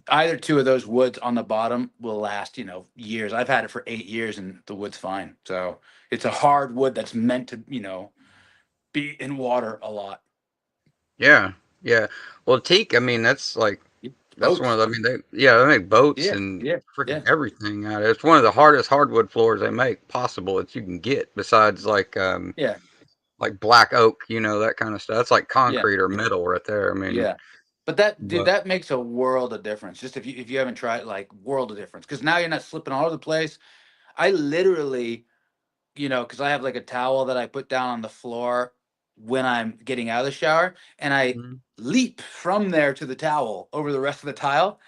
Either two of those woods on the bottom will last, years. I've had it for 8 years and the wood's fine. So it's a hard wood that's meant to, be in water a lot. Yeah, yeah. Well, teak. I mean, that's one of Boats. the. I mean, they make boats Yeah, and yeah, freaking yeah, everything out of it. It's one of the hardest hardwood floors they make possible that you can get. Besides, yeah, like black oak, that kind of stuff. That's like yeah, concrete or metal right there. I mean, yeah. But that, dude, but that makes a world of difference. Just if you haven't tried, like, world of difference. Because now you're not slipping all over the place. I literally, because I have like a towel that I put down on the floor when I'm getting out of the shower, and I Mhm. leap from there to the towel over the rest of the tile,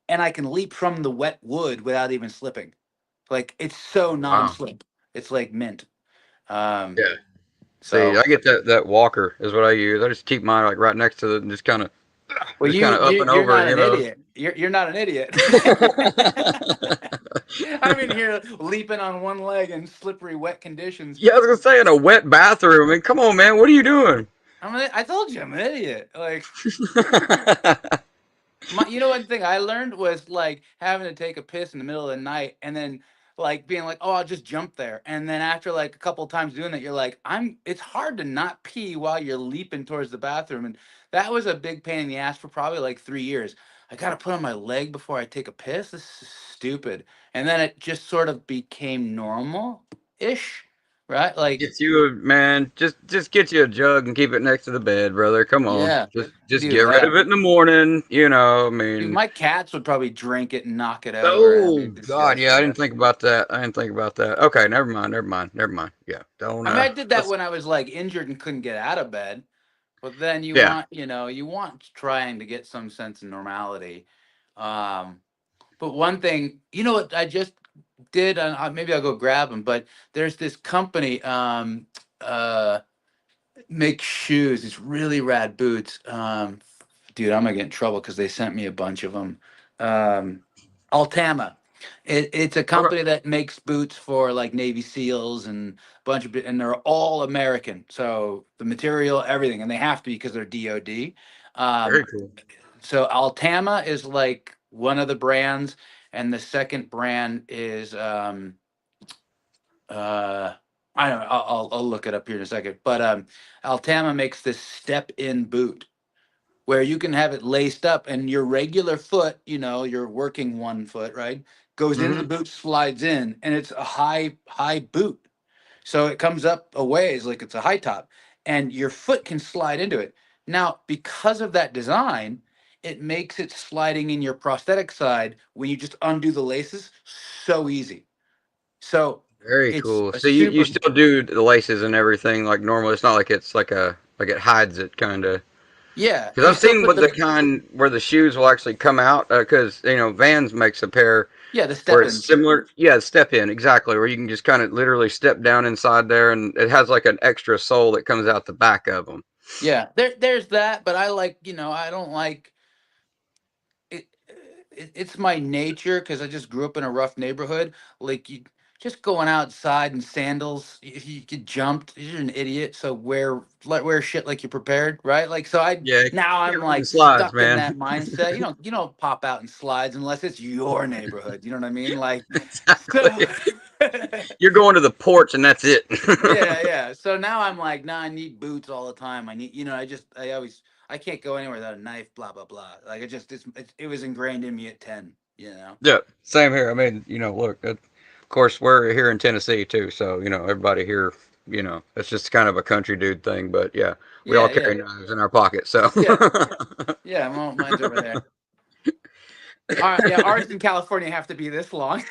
and I can leap from the wet wood without even slipping. Like it's so Wow. non-slip. It's like mint. Um, Yeah. See, so I get that walker is what I use. I just keep mine like right next to the, well, just kind of up and you're over, not an idiot. You're not an idiot. I'm in here leaping on one leg in slippery, wet conditions. Yeah, I was gonna say in a wet bathroom. I mean, come on, man, what are you doing? I told you I'm an idiot. Like one thing I learned was like having to take a piss in the middle of the night and then like being like, oh, I'll just jump there. And then after like a couple of times doing that, you're like, it's hard to not pee while you're leaping towards the bathroom. And that was a big pain in the ass for probably like 3 years. I got to put on my leg before I take a piss. This is stupid. And then it just sort of became normal ish, right? Like, Get you a man, just get you a jug and keep it next to the bed, brother. Come on, yeah, just do get rid that. of it in the morning. I Dude, mean, my cats would probably drink it and knock it over, and it'd oh be God, yeah, I disgusting. didn't think about that. I didn't think about that. Okay, never mind, never mind, never mind. Yeah, don't I mean, I did that let's when I was like injured and couldn't get out of bed. But then yeah. you want trying to get some sense of normality. Um, but one thing, what I just did, and maybe I'll go grab them. But there's this company, uh, make shoes. These really rad boots. Dude, I'm gonna get in trouble because they sent me a bunch of them. Um, Altama. It's a Okay, company that makes boots for like Navy SEALs and a bunch and they're all American. So the material, everything, and they have to be because they're DoD. very Um, cool. so Altama is like one of the brands, and the second brand is uh I don't know, I'll look it up here in a second. But Altama makes this step-in boot where you can have it laced up, and your regular foot, your working one foot, right, goes into the Hmm. boot, slides in, and it's a high boot. So it comes up a ways like it's a high top, and your foot can slide into it. Now, because of that design, it makes it sliding in your prosthetic side when you just undo the laces so easy. So Very it's cool. a So you super, still do the laces and everything like normal. It's not like it's like it hides it kind of. yeah, Because you I've still seen put what the the, kind where the shoes will actually come out. Because Vans makes a pair yeah, the where step it's ins. similar. Yeah, step in exactly where you can just kind of literally step down inside there, and it has like an extra sole that comes out the back of them. Yeah, there's that, but I like, I don't like it, it's my nature because I just grew up in a rough neighborhood. Like, you just going outside in sandals, if you get jumped, you're an idiot. So wear shit like you're prepared, right? Like, so I Yeah, now can't I'm run the like slides, stuck in man. that mindset. You don't pop out in slides unless it's your neighborhood. You know what I mean? Like, so Exactly. You're going to the porch, and that's it. yeah, yeah. So now I'm like, nah, I need boots all the time. I need, I can't go anywhere without a knife, blah, blah, blah. Like, it was ingrained in me at 10. Yeah, same here. I mean, look, of course, we're here in Tennessee too, so everybody here, it's just kind of a country dude thing. But yeah, we all Yeah, carry yeah, knives in our pockets. So, yeah, yeah. Well, mine's over there. All right, yeah, ours in California have to be this long.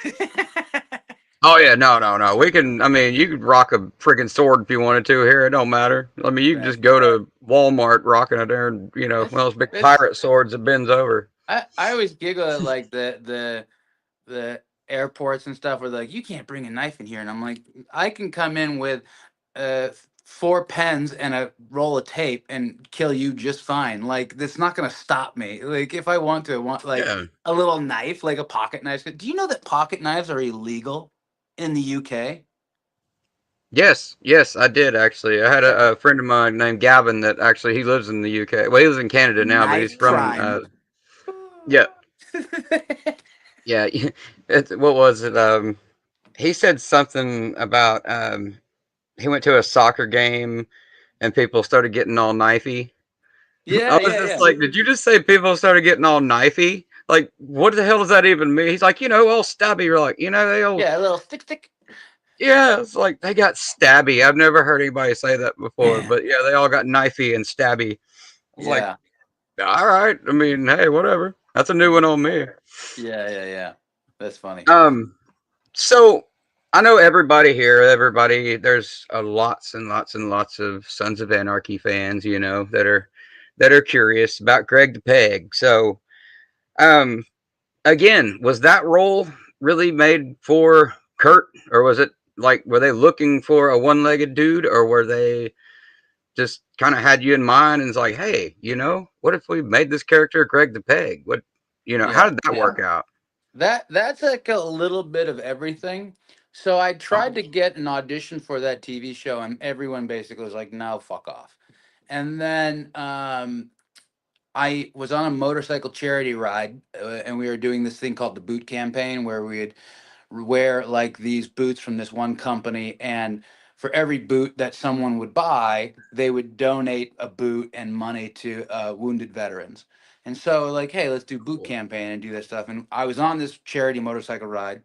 oh yeah, no, no, no. We can. I mean, you could rock a friggin' sword if you wanted to. Here, it don't matter. I mean, you can That's just go to Walmart rocking it there, and one that's of those big that's. pirate swords that bends over. I always giggle at like the airports and stuff where they're like, you can't bring a knife in here, and I'm like, I can come in with four pens and a roll of tape and kill you just fine. Like, that's not gonna stop me. Like, if I want to, I want like Yeah. a little knife, like a pocket knife. Do you know that pocket knives are illegal in the UK? Yes, yes, I did actually. I had Yeah, a friend of mine named Gavin that actually he lives in the UK. Well, he lives in Canada now, but he's knife from crime. yeah, yeah. What was it? He said something about he went to a soccer game and people started getting all knifey. I Yeah, was yeah, just yeah, like, did you just say people started getting all knifey? Like, what the hell does that even mean? He's like, all stabby. You're like, they all, yeah. A little stick. yeah. It's like they got stabby. I've never heard anybody say that before, Yeah, but yeah, they all got knifey and stabby. I was like, yeah, all right. I mean, hey, whatever. That's a new one on me. yeah, yeah, yeah. That's funny. Um, so I know everybody here, there's lots and lots and lots of Sons of Anarchy fans, that are curious about Greg the Peg. So, um, again, was that role really made for Kurt, or was it like were they looking for a one-legged dude, or were they just kind of had you in mind and it's like, hey, what if we made this character Greg the Peg? How Yeah. did that work out? That's like a little bit of everything. So I tried to get an audition for that TV show, and everyone basically was like, "No, fuck off." And then I was on a motorcycle charity ride, and we were doing this thing called the boot campaign, where we'd wear like these boots from this one company, and for every boot that someone would buy, they would donate a boot and money to wounded veterans. And so, like, hey, let's do boot Cool. campaign and do that stuff. And I was on this charity motorcycle ride,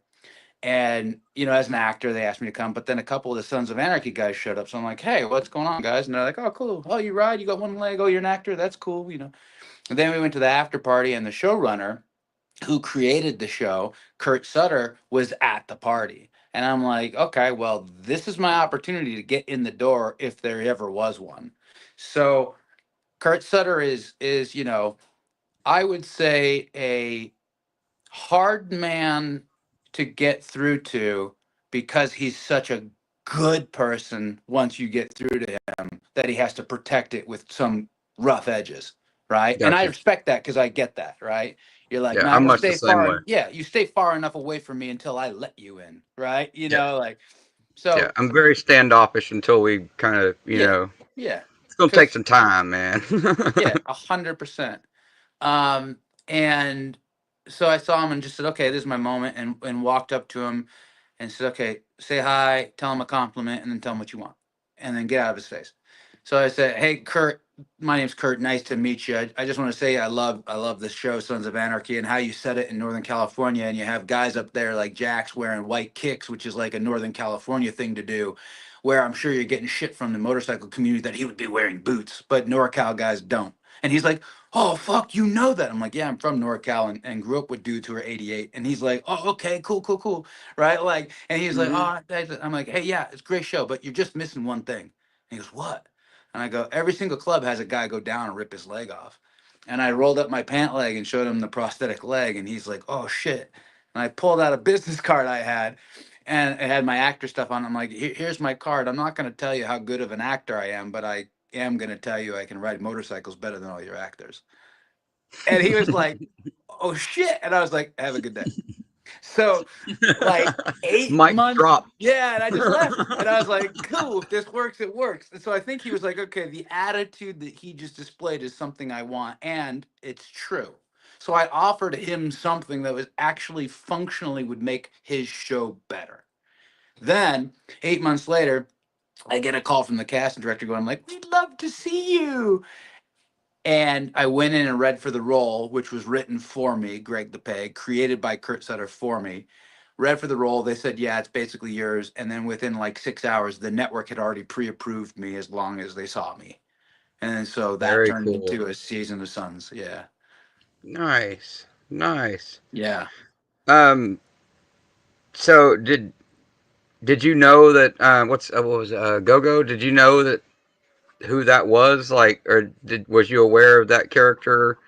and as an actor, they asked me to come. But then a couple of the Sons of Anarchy guys showed up, so I'm like, hey, what's going on, guys? And they're like, oh, cool. Oh, you ride? You got one leg? Oh, you're an actor? That's cool. And then we went to the after party, and the showrunner who created the show, Kurt Sutter, was at the party. And I'm like, okay, well, this is my opportunity to get in the door if there ever was one. So Kurt Sutter is, I would say a hard man to get through to because he's such a good person once you get through to him that he has to protect it with some rough edges, right? And I Gotcha. respect that because I get that, right? You're like, Yeah, no, I'm you much the stay same way. far, yeah, you stay far enough away from me until I let you in, right? Yeah. Like, Yeah, so I'm very standoffish until we kind of, yeah, yeah, it's gonna take because some time, man. yeah, 100%. And so I saw him and just said, okay, this is my moment, and walked up to him, and said, "Okay, say hi, tell him a compliment, and then tell him what you want, and then get out of his face." So I said, "Hey, Kurt, my name's Kurt. Nice to meet you. I just want to say I love this show, Sons of Anarchy, and how you set it in Northern California, and you have guys up there like Jax wearing white kicks, which is like a Northern California thing to do." Where I'm sure you're getting shit from the motorcycle community that he would be wearing boots, but NorCal guys don't. And he's like, "Oh fuck, you know that?" I'm like, "Yeah, I'm from NorCal and grew up with dudes who are 88." And he's like, "Oh, okay, cool, cool, cool." Right? Like, and he's like, Hmm. "Oh," I'm like, "Hey, yeah, it's a great show, but you're just missing one thing." And he goes, "What?" And I go, "Every single club has a guy go down and rip his leg off." And I rolled up my pant leg and showed him the prosthetic leg, and he's like, "Oh shit." And I pulled out a business card I had, and it had my actor stuff on. I'm like, Here's my card. I'm not going to tell you how good of an actor I am, but I am going to tell you I can ride motorcycles better than all your actors." And he was like, "Oh shit." And I was like, "Have a good day." So, like, eight Mic months, drop. yeah, and I just left. And I was like, "Cool, if this works, it works." And so I think he was like, "Okay, the attitude that he just displayed is something I want, and it's true." So I offered him something that was actually functionally would make his show better. Then, 8 months later, I get a call from the casting director going like, "We'd love to see you." And I went in and read for the role, which was written for me, Greg the Peg, created by Kurt Sutter for me. Read for the role. They said, "Yeah, it's basically yours." And then within like 6 hours, the network had already pre-approved me as long as they saw me. And so that Very turned cool. into a season of Sons. Yeah. Nice. Nice. Yeah. Um. So did you know that what was Gogo? Did you know that who that was? Like, or did was you aware of that character?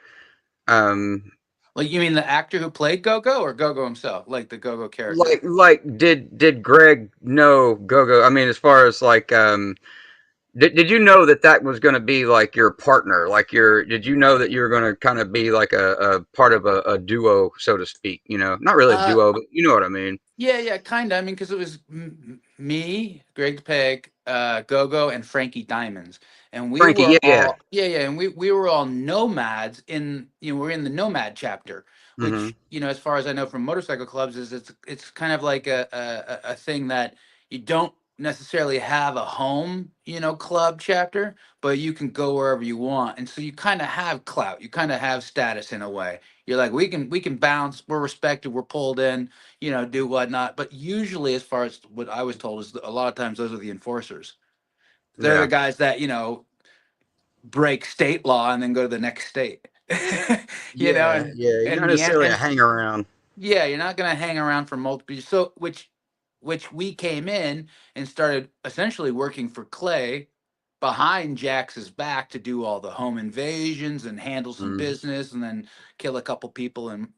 Um. Like, you mean the actor who played Gogo or Gogo himself? Like the Gogo character? Like did Greg know Gogo? I mean, as far as like did you know that that was going to be like your partner? Like your did you know that you were going to kind of be like a part of a duo, so to speak? You know, not really a Uh, duo, but you know what I mean. Yeah, yeah, kind of. I mean, because it was me, Greg Peg, Gogo, and Frankie Diamonds, and we Frankie, were yeah, yeah. all and we were all nomads in we're in the nomad chapter, Hmm. which as far as I know from motorcycle clubs is it's kind of like a thing that you don't necessarily have a home club chapter, but you can go wherever you want, and so you kind of have clout, you kind of have status in a way. You're like, we can bounce, we're respected, we're pulled in, do whatnot. But usually, as far as what I was told, is a lot of times those are the enforcers. They're the Yeah, guys that break state law and then go to the next state. yeah, And yeah. You're not necessarily a and hang around. yeah, you're not gonna hang around for multiple. So which we came in and started essentially working for Clay behind Jax's back to do all the home invasions and handle some Mm, business and then kill a couple people and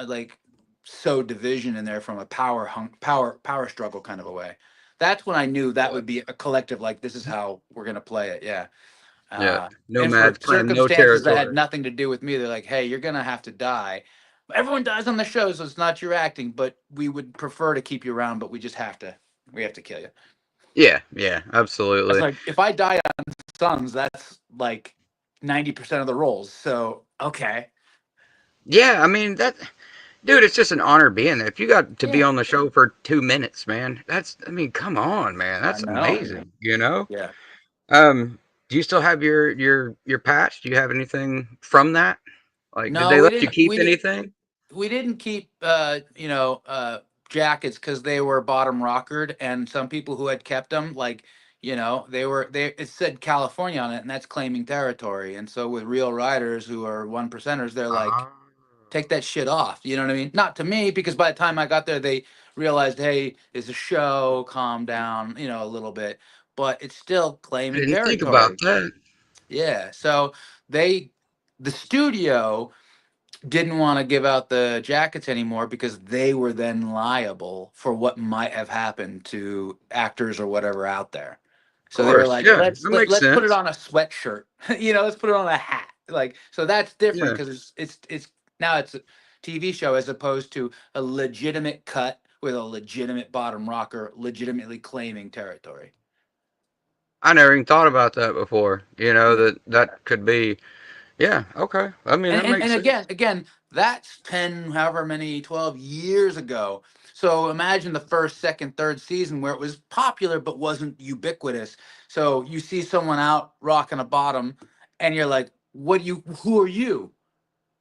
like sow division in there from a power struggle kind of a way. That's when I knew that yeah, would be a collective, like, this is how we're gonna play it. Yeah. yeah. And for Nomads claim no circumstances that had territory. nothing to do with me, they're like, "Hey, you're gonna have to die." Everyone dies on the show, so it's not your acting, but we would prefer to keep you around, but we have to kill you. Yeah, yeah, It's absolutely. like, if I die on Sons, that's like 90% of the roles. So okay. Yeah, I mean that, dude. It's just an honor being there. If you got to be Yeah. on the show for 2 minutes, man, that's. I mean, come on, man, I that's know. amazing. You know. Yeah. Do you still have your patch? Do you have anything from that? Like, did No, they we let you didn't keep anything? we didn't keep jackets because they were bottom rockered, and some people who had kept them, like, they it said California on it, and that's claiming territory. And so with real riders who are one percenters, they're like, Ah, take that shit off. You know what I mean? Not to me, because by the time I got there, they realized, hey, it's a show, calm down, a little bit, but it's still I claiming didn't think about territory. that. Yeah. So they, the studio didn't want to give out the jackets anymore because they were then liable for what might have happened to actors or whatever out there. Of So they were course, like, yeah, let's that makes let's put it sense. on a sweatshirt. Let's put it on a hat. Like, so that's different Yeah, because it's now it's a TV show as opposed to a legitimate cut with a legitimate bottom rocker legitimately claiming territory. I never even thought about that before. You know Yeah. that could be. Yeah, okay. I mean, and that and, makes and again sense. again That's 10, however many, 12 years ago. So imagine the first, second, third season where it was popular but wasn't ubiquitous. So you see someone out rocking a bottom and you're like, who are you?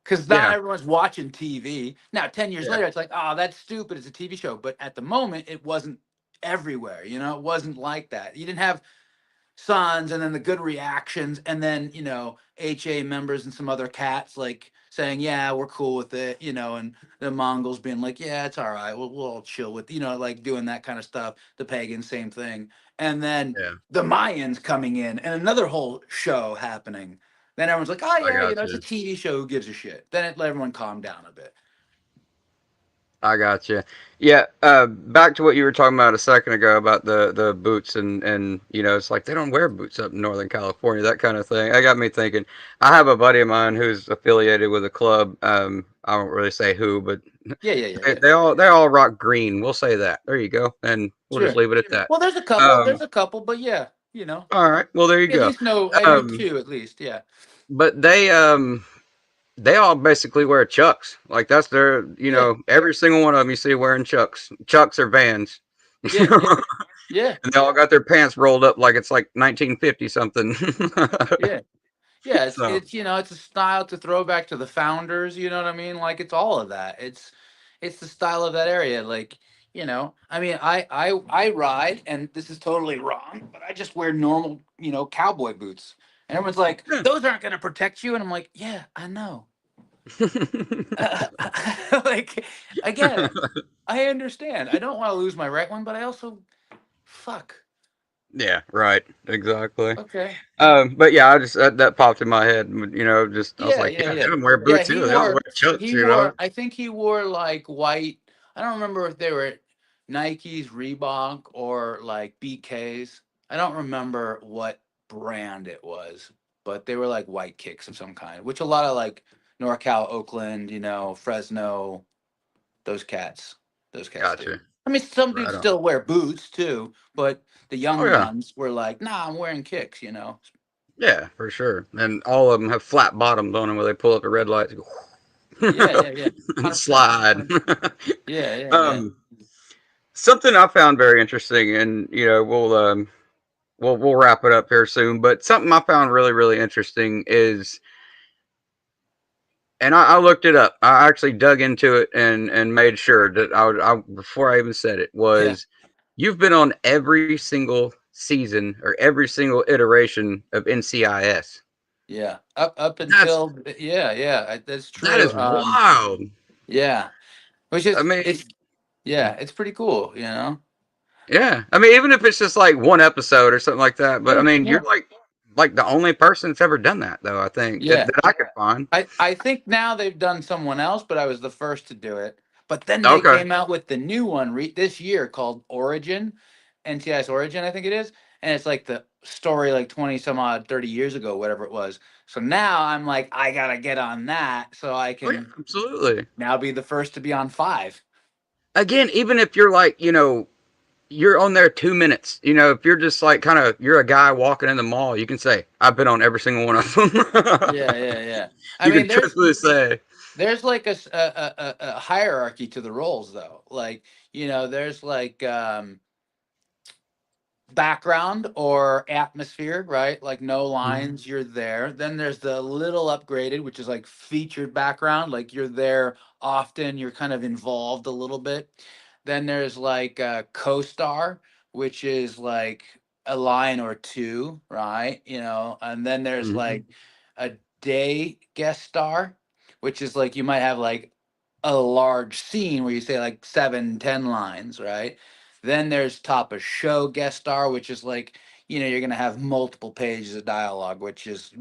Because not Yeah, everyone's watching TV. Now, 10 years yeah, later, it's like, oh, that's stupid. It's a TV show. But at the moment, it wasn't everywhere. It wasn't like that. You didn't have sons and then the good reactions and then HA members and some other cats like saying yeah we're cool with it, and the Mongols being like yeah it's all right, we'll all chill with like doing that kind of stuff. The pagans same thing, and then yeah. the Mayans coming in and another whole show happening. Then everyone's like oh I yeah, got it's a you. TV show, who gives a shit. Then it let everyone calm down a bit. I got you. Yeah. Back to what you were talking about a second ago about the boots and it's like they don't wear boots up in Northern California, that kind of thing. That got me thinking. I have a buddy of mine who's affiliated with a club. I won't really say who, but Yeah, yeah, yeah, they, yeah. they all rock green. We'll say that. There you go, and we'll just Sure. leave it at that. Well, Um. there's a couple, but yeah, you know All right. Well, there you at go. least I know Um. two at least. Yeah. But they all basically wear Chucks. Like that's their, Yeah. every single one of them you see wearing Chucks. Chucks or Vans. Yeah, yeah, yeah, And they all got their pants rolled up like it's like 1950 something. yeah, yeah. It's So, it's it's a style to throw back to the founders. You know what I mean? Like it's all of that. It's the style of that area. Like I mean, I ride, and this is totally wrong, but I just wear normal cowboy boots, and everyone's like, yeah. those aren't going to protect you, and I'm like, yeah, I know. Like I get it. I understand. I don't want to lose my right one, but I also fuck. Yeah, right. Exactly. Okay. But yeah, I just that popped in my head. Just I was Yeah, like, yeah, yeah, they yeah. don't wear Yeah, boots either. They all wear Chucks. I think he wore like white. I don't remember if they were Nikes, Reebok, or like BKs. I don't remember what brand it was, but they were like white kicks of some kind, which a lot of like NorCal, Oakland, Fresno, those cats, those cats do. Gotcha. I mean, some dudes Right on. still wear boots too, but the Oh young yeah. guns were like, nah, I'm wearing kicks. Yeah, for sure. And all of them have flat bottoms on them where they pull up the red lights Yeah, yeah, yeah. and 100%. slide. Yeah, yeah, yeah. um, Something I found very interesting, and we'll wrap it up here soon. But something I found really really interesting is, and I looked it up. I actually dug into it and made sure that before I even said it Yeah, was, you've been on every single season or every single iteration of NCIS. yeah. Up That's until yeah, yeah, that's that true. is wild. Yeah, which I is mean, it's pretty cool. yeah. I mean, even if it's just like one episode or something like that. But I Yeah, mean, yeah, you're like the only person that's ever done that, though. I think that, yeah. that I could find. I think now they've done someone else, but I was the first to do it. But then they Okay. came out with the new one this year called Origin, NCIS Origin, I think it is, and it's like the story like 20 some odd 30 years ago, whatever it was. So now I'm like, I gotta get on that so I Oh yeah, can absolutely. now be the first to be on five. Again, even if you're like, you're on there 2 minutes. If you're just like you're a guy walking in the mall, you can say, I've been on every single one of them. Yeah, yeah, yeah. I You can mean, there's truthfully say, there's like a hierarchy to the roles though. Like, there's like background or atmosphere, right? Like no Mhm. lines, you're there. Then there's the little upgraded, which is like featured background, like you're there often, you're kind of involved a little bit. Then there's like a co-star, which is like a line or two, right? And then there's Mhm. like a day guest star, which is like you might have like a large scene where you say like 7, 10 lines, right? Then there's top of show guest star, which is like, you're gonna have multiple pages of dialogue, which is,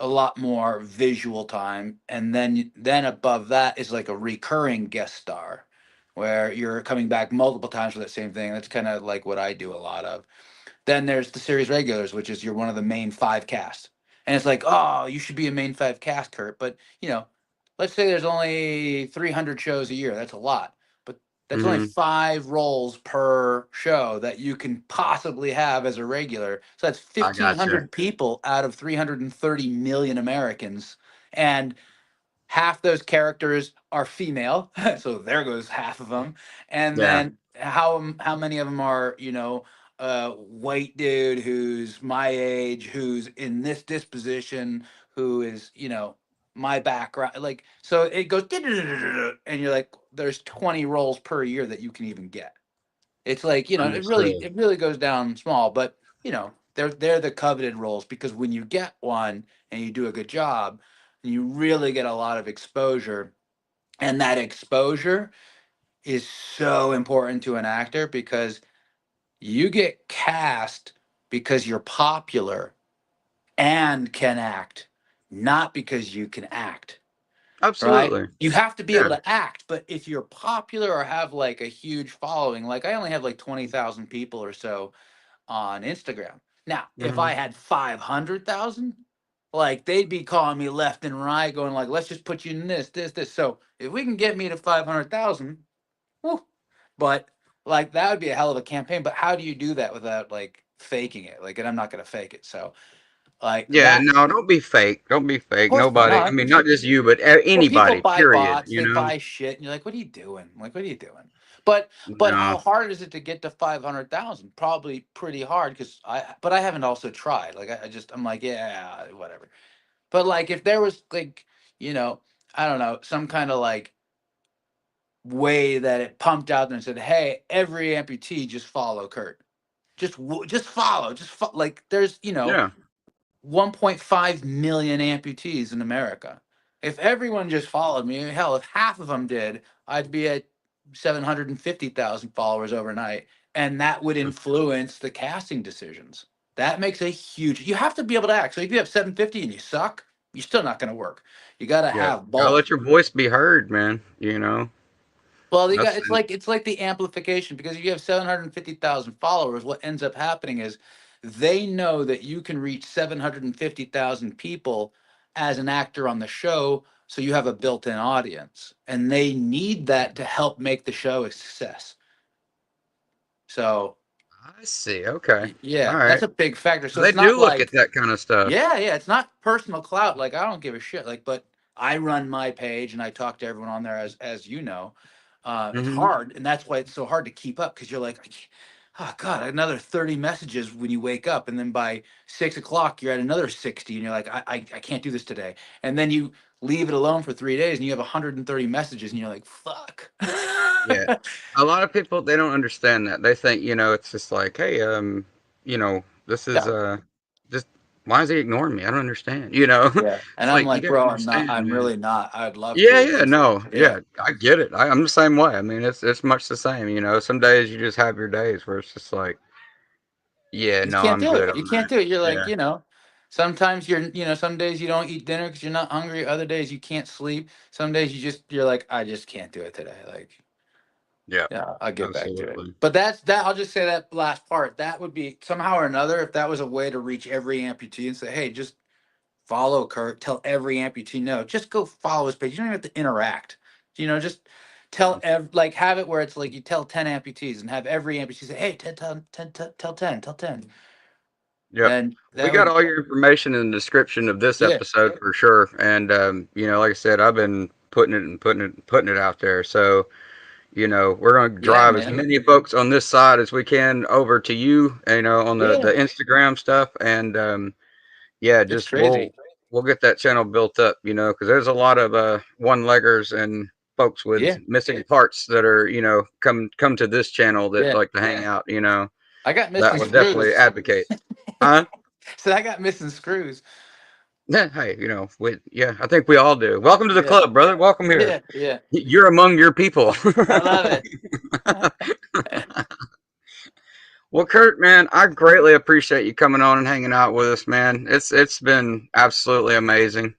a lot more visual time. And then above that is like a recurring guest star, where you're coming back multiple times for that same thing. That's kind of like what I do a lot of. Then there's the series regulars, which is you're one of the main five cast. And it's like, oh, you should be a main five cast, Kurt. But, let's say there's only 300 shows a year. That's a lot. But that's only Mhm. five roles per show that you can possibly have as a regular. So that's I got you. 1,500 people out of 330 million Americans. And half those characters are female, so there goes half of them. And Yeah. then how many of them are, you know, white dude who's my age, who's in this disposition, who is, you know, my background. Like, so it goes, and you're like, there's 20 roles per year that you can even get. It's like, you know, Understood. it really goes down small, but you know, they're the coveted roles, because when you get one and you do a good job, you really get a lot of exposure. And that exposure is so important to an actor, because you get cast because you're popular and can act, not because you can act, right? Absolutely. You have to be able Yeah. to act, but if you're popular or have like a huge following, like I only have like 20,000 people or so on Instagram. Now, if Hmm. I had 500,000, like they'd be calling me left and right, going like, "Let's just put you in this." So if we can get me to 500,000, whew, but like that would be a hell of a campaign. But how do you do that without like faking it? Like, and I'm not gonna fake it. So like Yeah. that, No, don't be fake. Don't be of fake. course not. Nobody. No, I mean, not just you, but well, people anybody. buy Period. bots, You they know. buy shit, and you're like, "What are you doing? Like, what are you doing?" But No. how hard is it to get to 500,000? Probably pretty hard, because but I haven't also tried. Like, I just I'm like, yeah, whatever. But like, if there was like, you know, I don't know, some kind of like way that it pumped out there and said, "Hey, every amputee, just follow Kurt. Just follow. Like, there's, you know, Yeah. 1.5 million amputees in America. If everyone just followed me, hell, if half of them did, I'd be at 750,000 followers overnight. And that would influence the casting decisions. That makes a huge, you have to be able to act. So if you have 750 and you suck, you're still not going to work. You got to Yeah. have Gotta both. let your voice be heard, man. You know. Well, you got, That's it's like the amplification, because if you have 750,000 followers, what ends up happening is they know that you can reach 750,000 people as an actor on the show, so you have a built-in audience, and they need that to help make the show a success. So, I see. Okay. All yeah, that's right. a big factor. So They it's not do look at like, that kind of stuff. yeah, it's not personal clout. Like, I don't give a shit. Like, but I run my page and I talk to everyone on there, as you know. It's Hmm. hard, and that's why it's so hard to keep up, because you're like, oh God, another 30 messages when you wake up, and then by 6 o'clock you're at another 60, and you're like, I can't do this today. And then you leave it alone for 3 days, and you have 130 messages, and you're like, fuck. Yeah. A lot of people they don't understand that. They think, it's just like, hey, this is Yeah. just why is he ignoring me? I don't understand. You know? Yeah. And It's I'm like you like, gotta bro, I'm not, understand, I'm man. really not. I'd love Yeah, to. yeah, no, Yeah. yeah, I get it. I'm the same way. I mean, it's much the same. Some days you just have your days where it's just like, yeah, You just no, can't I'm do good it. You on can't that. do it. You're like, Yeah, you know, sometimes some days you don't eat dinner because you're not hungry. Other days you can't sleep. Some days you're like, I just can't do it today. Like, yeah, yeah, I'll get back to it. absolutely. But I'll just say that last part. That would be somehow or another, if that was a way to reach every amputee and say, hey, just follow Kurt. Tell every amputee no. Just go follow his page. You don't even have to interact. Just like have it where it's like you tell 10 amputees and have every amputee say, hey, tell 10. Yep. Then We that got would, all your information in the description of this yeah, episode for sure. And like I said, I've been putting it and putting it out there. So, we're gonna yeah, drive as man. many folks on this side as we can over to you, on Yeah, the Instagram stuff. And yeah, it's just crazy. we'll get that channel built up, because there's a lot of one leggers and folks with Yeah, missing parts that are, come to this channel that yeah. like to hang out, I got that missing would definitely screws. advocate. Huh? So I got missing screws. Yeah, hey, yeah, I think we all do. Welcome to the Yeah, club, brother. Welcome here. yeah, yeah. You're among your people. I love it. Well, Kurt, man, I greatly appreciate you coming on and hanging out with us, man. It's been absolutely amazing.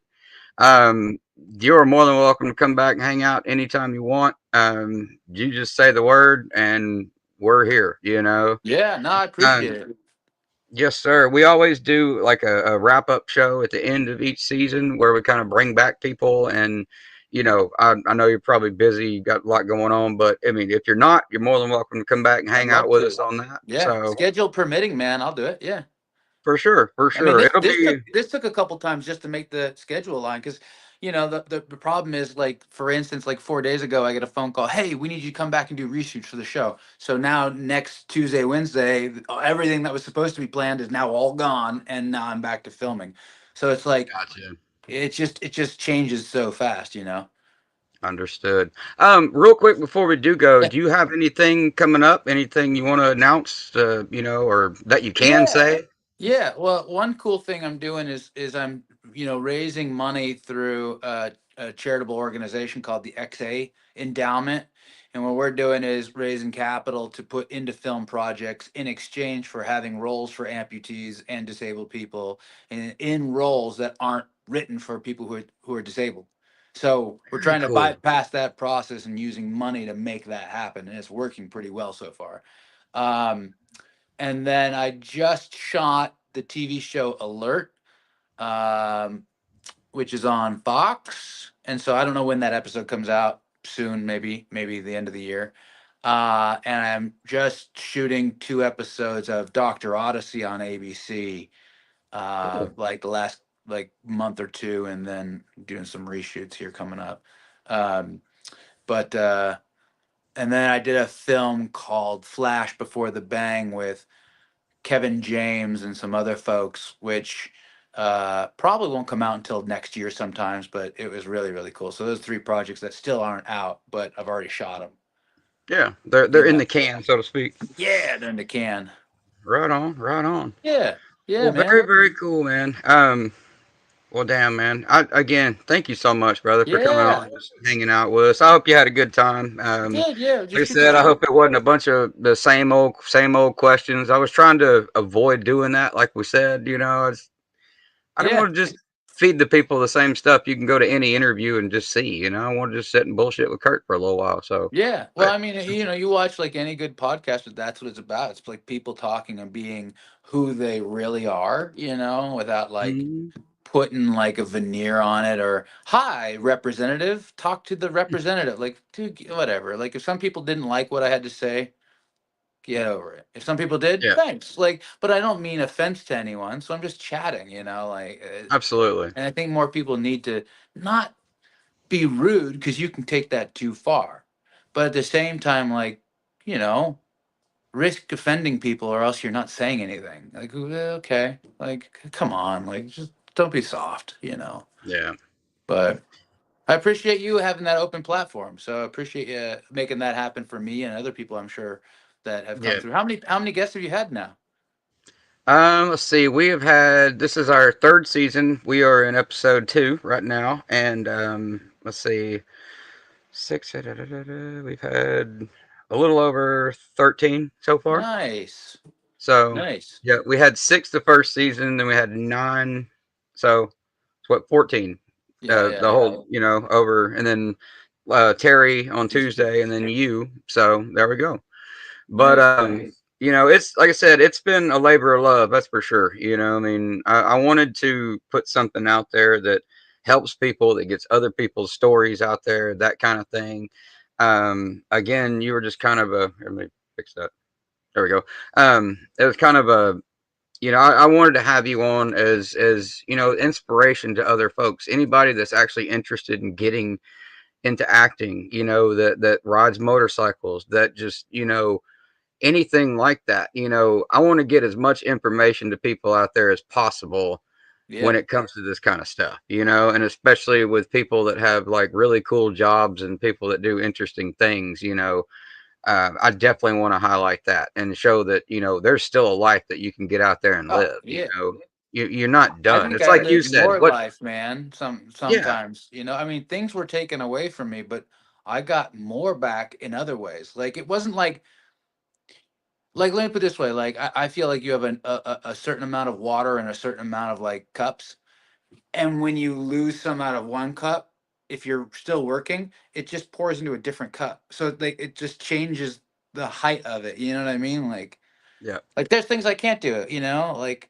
You are more than welcome to come back and hang out anytime you want. You just say the word, and we're here. Yeah, no, I appreciate Um, it. Yes, sir. We always do like a wrap up show at the end of each season where we kind of bring back people. And, I know you're probably busy, you got a lot going on, but I mean, if you're not, you're more than welcome to come back and I'd hang out love with us to. on that. Yeah, So, schedule permitting, man. I'll do it. Yeah. for sure, for I mean, sure. It'll this be, took a couple times just to make the schedule line, because the problem is, like, for instance, like 4 days ago, I get a phone call. Hey, we need you to come back and do reshoots for the show. So now next Tuesday, Wednesday, everything that was supposed to be planned is now all gone, and now I'm back to filming. So it's like Gotcha. it just changes so fast. Understood. Real quick before we do go, do you have anything coming up? Anything you want to announce? Or that you can Yeah. say? Yeah, well, one cool thing I'm doing is I'm raising money through a charitable organization called the XA Endowment, and what we're doing is raising capital to put into film projects in exchange for having roles for amputees and disabled people, in roles that aren't written for people who are disabled. So we're Very trying to cool. bypass that process and using money to make that happen, and it's working pretty well so far. Um, and then I just shot the TV show Alert, um, which is on Fox. And so I don't know when that episode comes out. Soon, maybe the end of the year. And I'm just shooting 2 episodes of Doctor Odyssey on ABC, Cool. like the last like month or two, and then doing some reshoots here coming up. Um, but and then I did a film called Flash Before the Bang with Kevin James and some other folks, which probably won't come out until next year sometimes, but it was really, really cool. So those 3 projects that still aren't out, but I've already shot them. Yeah, they're in the can, so to speak. Yeah, they're in the can. Right on, right on. Yeah, yeah, Well, man. very, very cool, man. Well, damn, man. Again, thank you so much, brother, for coming on Yeah, and just hanging out with us. I hope you had a good time. I did. Yeah, Like I just shoot the said, I shit. hope it wasn't a bunch of the same old questions. I was trying to avoid doing that, like we said. I don't Yeah, want to just feed the people the same stuff. You can go to any interview and just see. I want to just sit and bullshit with Kurt for a little while. So, yeah. Well, I, I mean, you watch like any good podcast, but that's what it's about. It's like people talking and being who they really are, without like Mhm. putting like a veneer on it, or hi representative, talk to the representative, like, dude, whatever. Like, if some people didn't like what I had to say, get over it. If some people did, Yeah, thanks. Like, but I don't mean offense to anyone, so I'm just chatting, like, absolutely. and I think more people need to not be rude, because you can take that too far, but at the same time, like, you know risk offending people, or else you're not saying anything. Like, okay, like, come on, like, just don't be soft. Yeah, But I appreciate you having that open platform. So I appreciate you making that happen for me and other people, I'm sure, that have come yeah. through. How many guests have you had now? Let's see. We have had this is our third season. We are in episode 2 right now, and let's see, six. We've had a little over 13 so far. Nice. So Nice. yeah, we had 6 the first season, then we had 9. So it's what 14. Yeah, yeah, The yeah. whole over, and then Terry on Tuesday, and then you. So there we go. But Nice. it's like I said, it's been a labor of love, that's for sure. I mean, I wanted to put something out there that helps people, that gets other people's stories out there, that kind of thing. Again, you were just kind of a. Let me fix that. There we go. It was kind of a. I wanted to have you on as inspiration to other folks. Anybody that's actually interested in getting into acting, that rides motorcycles, that just anything like that. I want to get as much information to people out there as possible when Yeah. it comes to this kind of stuff, and especially with people that have like really cool jobs and people that do interesting things. I definitely want to highlight that and show that, there's still a life that you can get out there and Oh, live. yeah. You're not I done. think It's I like you lived said, more what, life, man. yeah, Sometimes, I mean, things were taken away from me, but I got more back in other ways. Like, it wasn't like, let me put it this way. Like, I feel like you have a certain amount of water and a certain amount of like cups. And when you lose some out of one cup, if you're still working, it just pours into a different cup. So like, it just changes the height of it. You know what I mean? yeah, Like there's things I can't do, like,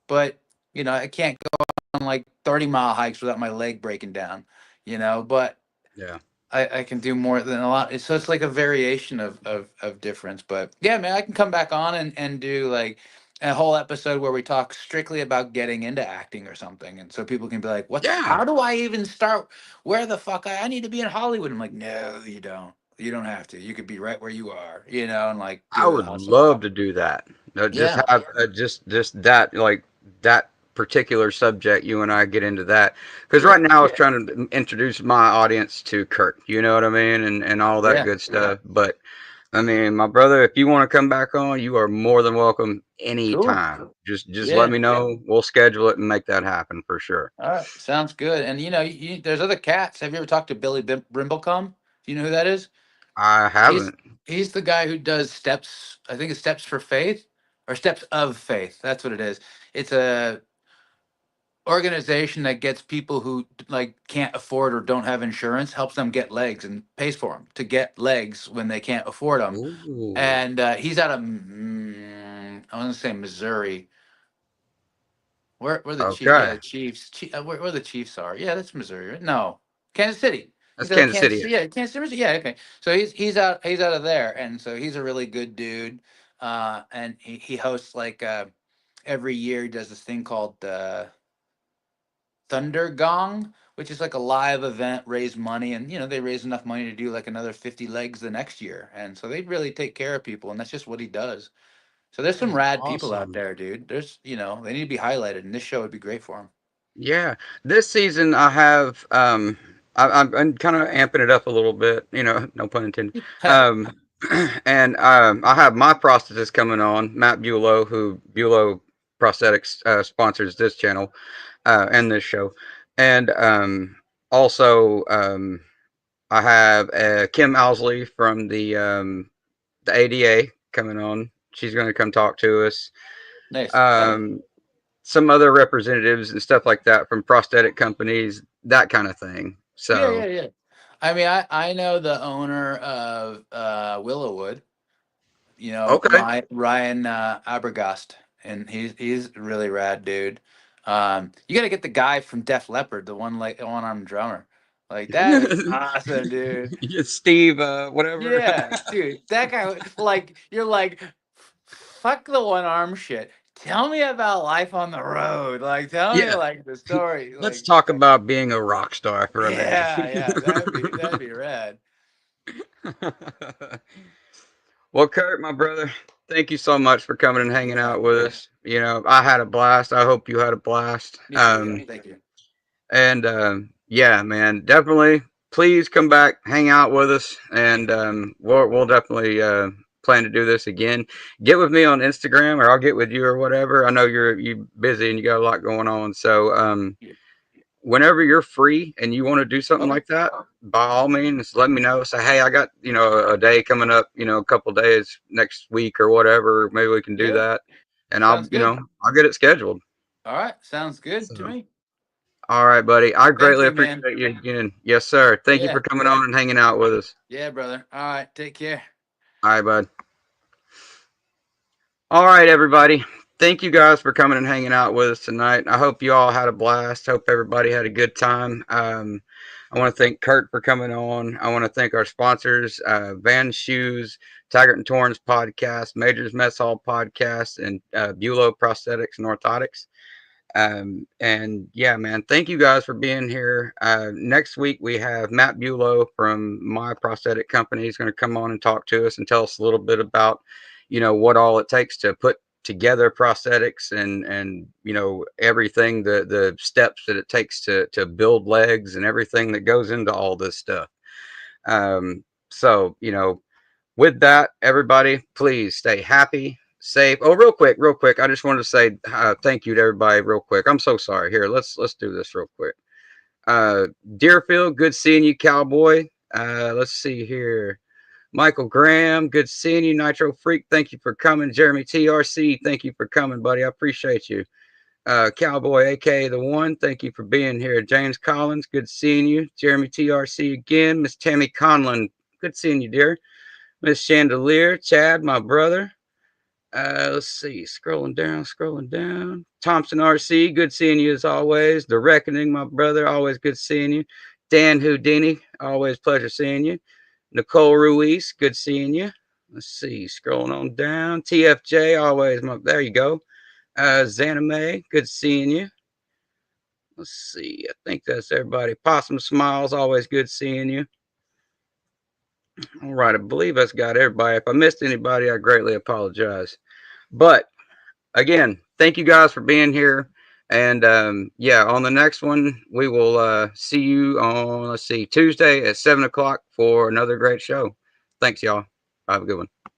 but I can't go on like 30-mile hikes without my leg breaking down, but yeah. I can do more than a lot. So it's like a variation of difference. But yeah, man, I can come back on and do like a whole episode where we talk strictly about getting into acting or something, and so people can be like, Yeah, how do I even start? Where the fuck I need to be in Hollywood? I'm like, no, you don't. You don't have to. You could be right where you are, and like I do the would hustle. love to do that. Just Yeah, have just that like that particular subject. You and I get into that because yeah, right now I was trying to introduce my audience to Kurt. You know what I mean, and all that yeah. good stuff. But I mean, my brother, if you want to come back on, you are more than welcome Cool. anytime. Just let Yeah. me know. We'll schedule it and make that happen for sure. All right. Sounds good. And there's other cats. Have you ever talked to Billy Brimblecom? Do you know who that is? I He's haven't. he's the guy who does steps. I think it's Steps for Faith or Steps of Faith. That's what it is. It's a organization that gets people who like can't afford or don't have insurance, helps them get legs and pays for them to get legs when they can't afford them. Ooh. And he's out of I want to say Missouri. Where the chief? Yeah, Okay. the Chiefs. Where the Chiefs are? Yeah, that's Missouri. Right? No, Kansas City. That's He's out of Kansas Kansas City. City. Yeah, Kansas City. Yeah, okay. So he's out of there, and so he's a really good dude. And he hosts like every year he does this thing called Thunder Gong, which is like a live event, raise money, and they raise enough money to do like another 50 legs the next year, and so they really take care of people, and that's just what he does. So there's That some is rad people out awesome. there, dude. They need to be highlighted, and this show would be great for Yeah, this season I have I'm kind of amping it up a little bit, no pun intended. them. And I have my prosthetist coming on, Matt Bulow, who Bulow Prosthetics sponsors this channel and this show, and also I have Kim Owsley from the ADA coming on. She's going to come talk to us. Nice. Um, some other representatives and stuff like that from prosthetic companies, that kind of thing. Yeah, So, yeah, yeah. I mean, I know the owner of Willowwood. okay. Ryan Abergast, and he's a really rad dude. You got to get the guy from Def Leppard, the one armed drummer. Like that is awesome, dude. Steve, whatever. Yeah, dude, that guy. Like you're like, fuck the one arm shit. Tell me about life on the road. Like, tell me Yeah. like the story. Let's Like, talk about being a rock star for a minute. yeah, yeah, that'd be rad. Well, Kurt, my brother, thank you so much for coming and hanging Yeah, out with us. I had a blast. I hope you had a blast. me too. Yeah, thank you. And yeah, man, definitely. Please come back, hang out with us, and we'll definitely plan to do this again. Get with me on Instagram, or I'll get with you, or whatever. I know you busy and you got a lot going on, so Yeah. whenever you're free and you want to do something Okay. like that, by all means, let me know. Say, hey, I got a day coming up, a couple days next week or whatever. Maybe we can do Yeah, that, and sounds good. I'll get it scheduled. All right, sounds good to So. me. All right, buddy. I Thank greatly you, man. appreciate you again. Yes, sir. Thank you Yeah, for coming on and hanging out with us. yeah, brother. All right, take care. All right, bud. All right, everybody. Thank you guys for coming and hanging out with us tonight. I hope you all had a blast. Hope everybody had a good time. I want to thank Kurt for coming on. I want to thank our sponsors, Van Shoes, Taggart and Torrance Podcast, Majors Mess Hall Podcast, and Bulow Prosthetics and Orthotics. And yeah, man, thank you guys for being here. Next week we have Matt Bulow from my prosthetic company. He's going to come on and talk to us and tell us a little bit about, what all it takes to put together prosthetics and everything, the steps that it takes to build legs and everything that goes into all this stuff. So with that, everybody, please stay happy, safe. Oh, real quick, I just wanted to say thank you to everybody, real quick. I'm so sorry. Here, let's do this real quick. Uh, Deerfield, good seeing you, Cowboy. Let's see here. Michael Graham, good seeing you. Nitro Freak, thank you for coming. Jeremy TRC, thank you for coming, buddy. I appreciate you. Cowboy, aka the One, thank you for being here. James Collins, good seeing you. Jeremy TRC again. Miss Tammy Conlon, good seeing you, dear. Miss Chandelier, Chad, my brother. Let's see, scrolling down. Thompson RC, good seeing you as always. The Reckoning, my brother, always good seeing you. Dan Houdini, always pleasure seeing you. Nicole Ruiz, good seeing you. Let's see, scrolling on down. TFJ, always, there you go. Zanime, good seeing you. Let's see, I think that's everybody. Possum Smiles, always good seeing you. All right, I believe that's got everybody. If I missed anybody, I greatly apologize. But again, thank you guys for being here. And yeah, on the next one, we will see you on, let's see, Tuesday at 7 o'clock for another great show. Thanks, y'all. Have a good one.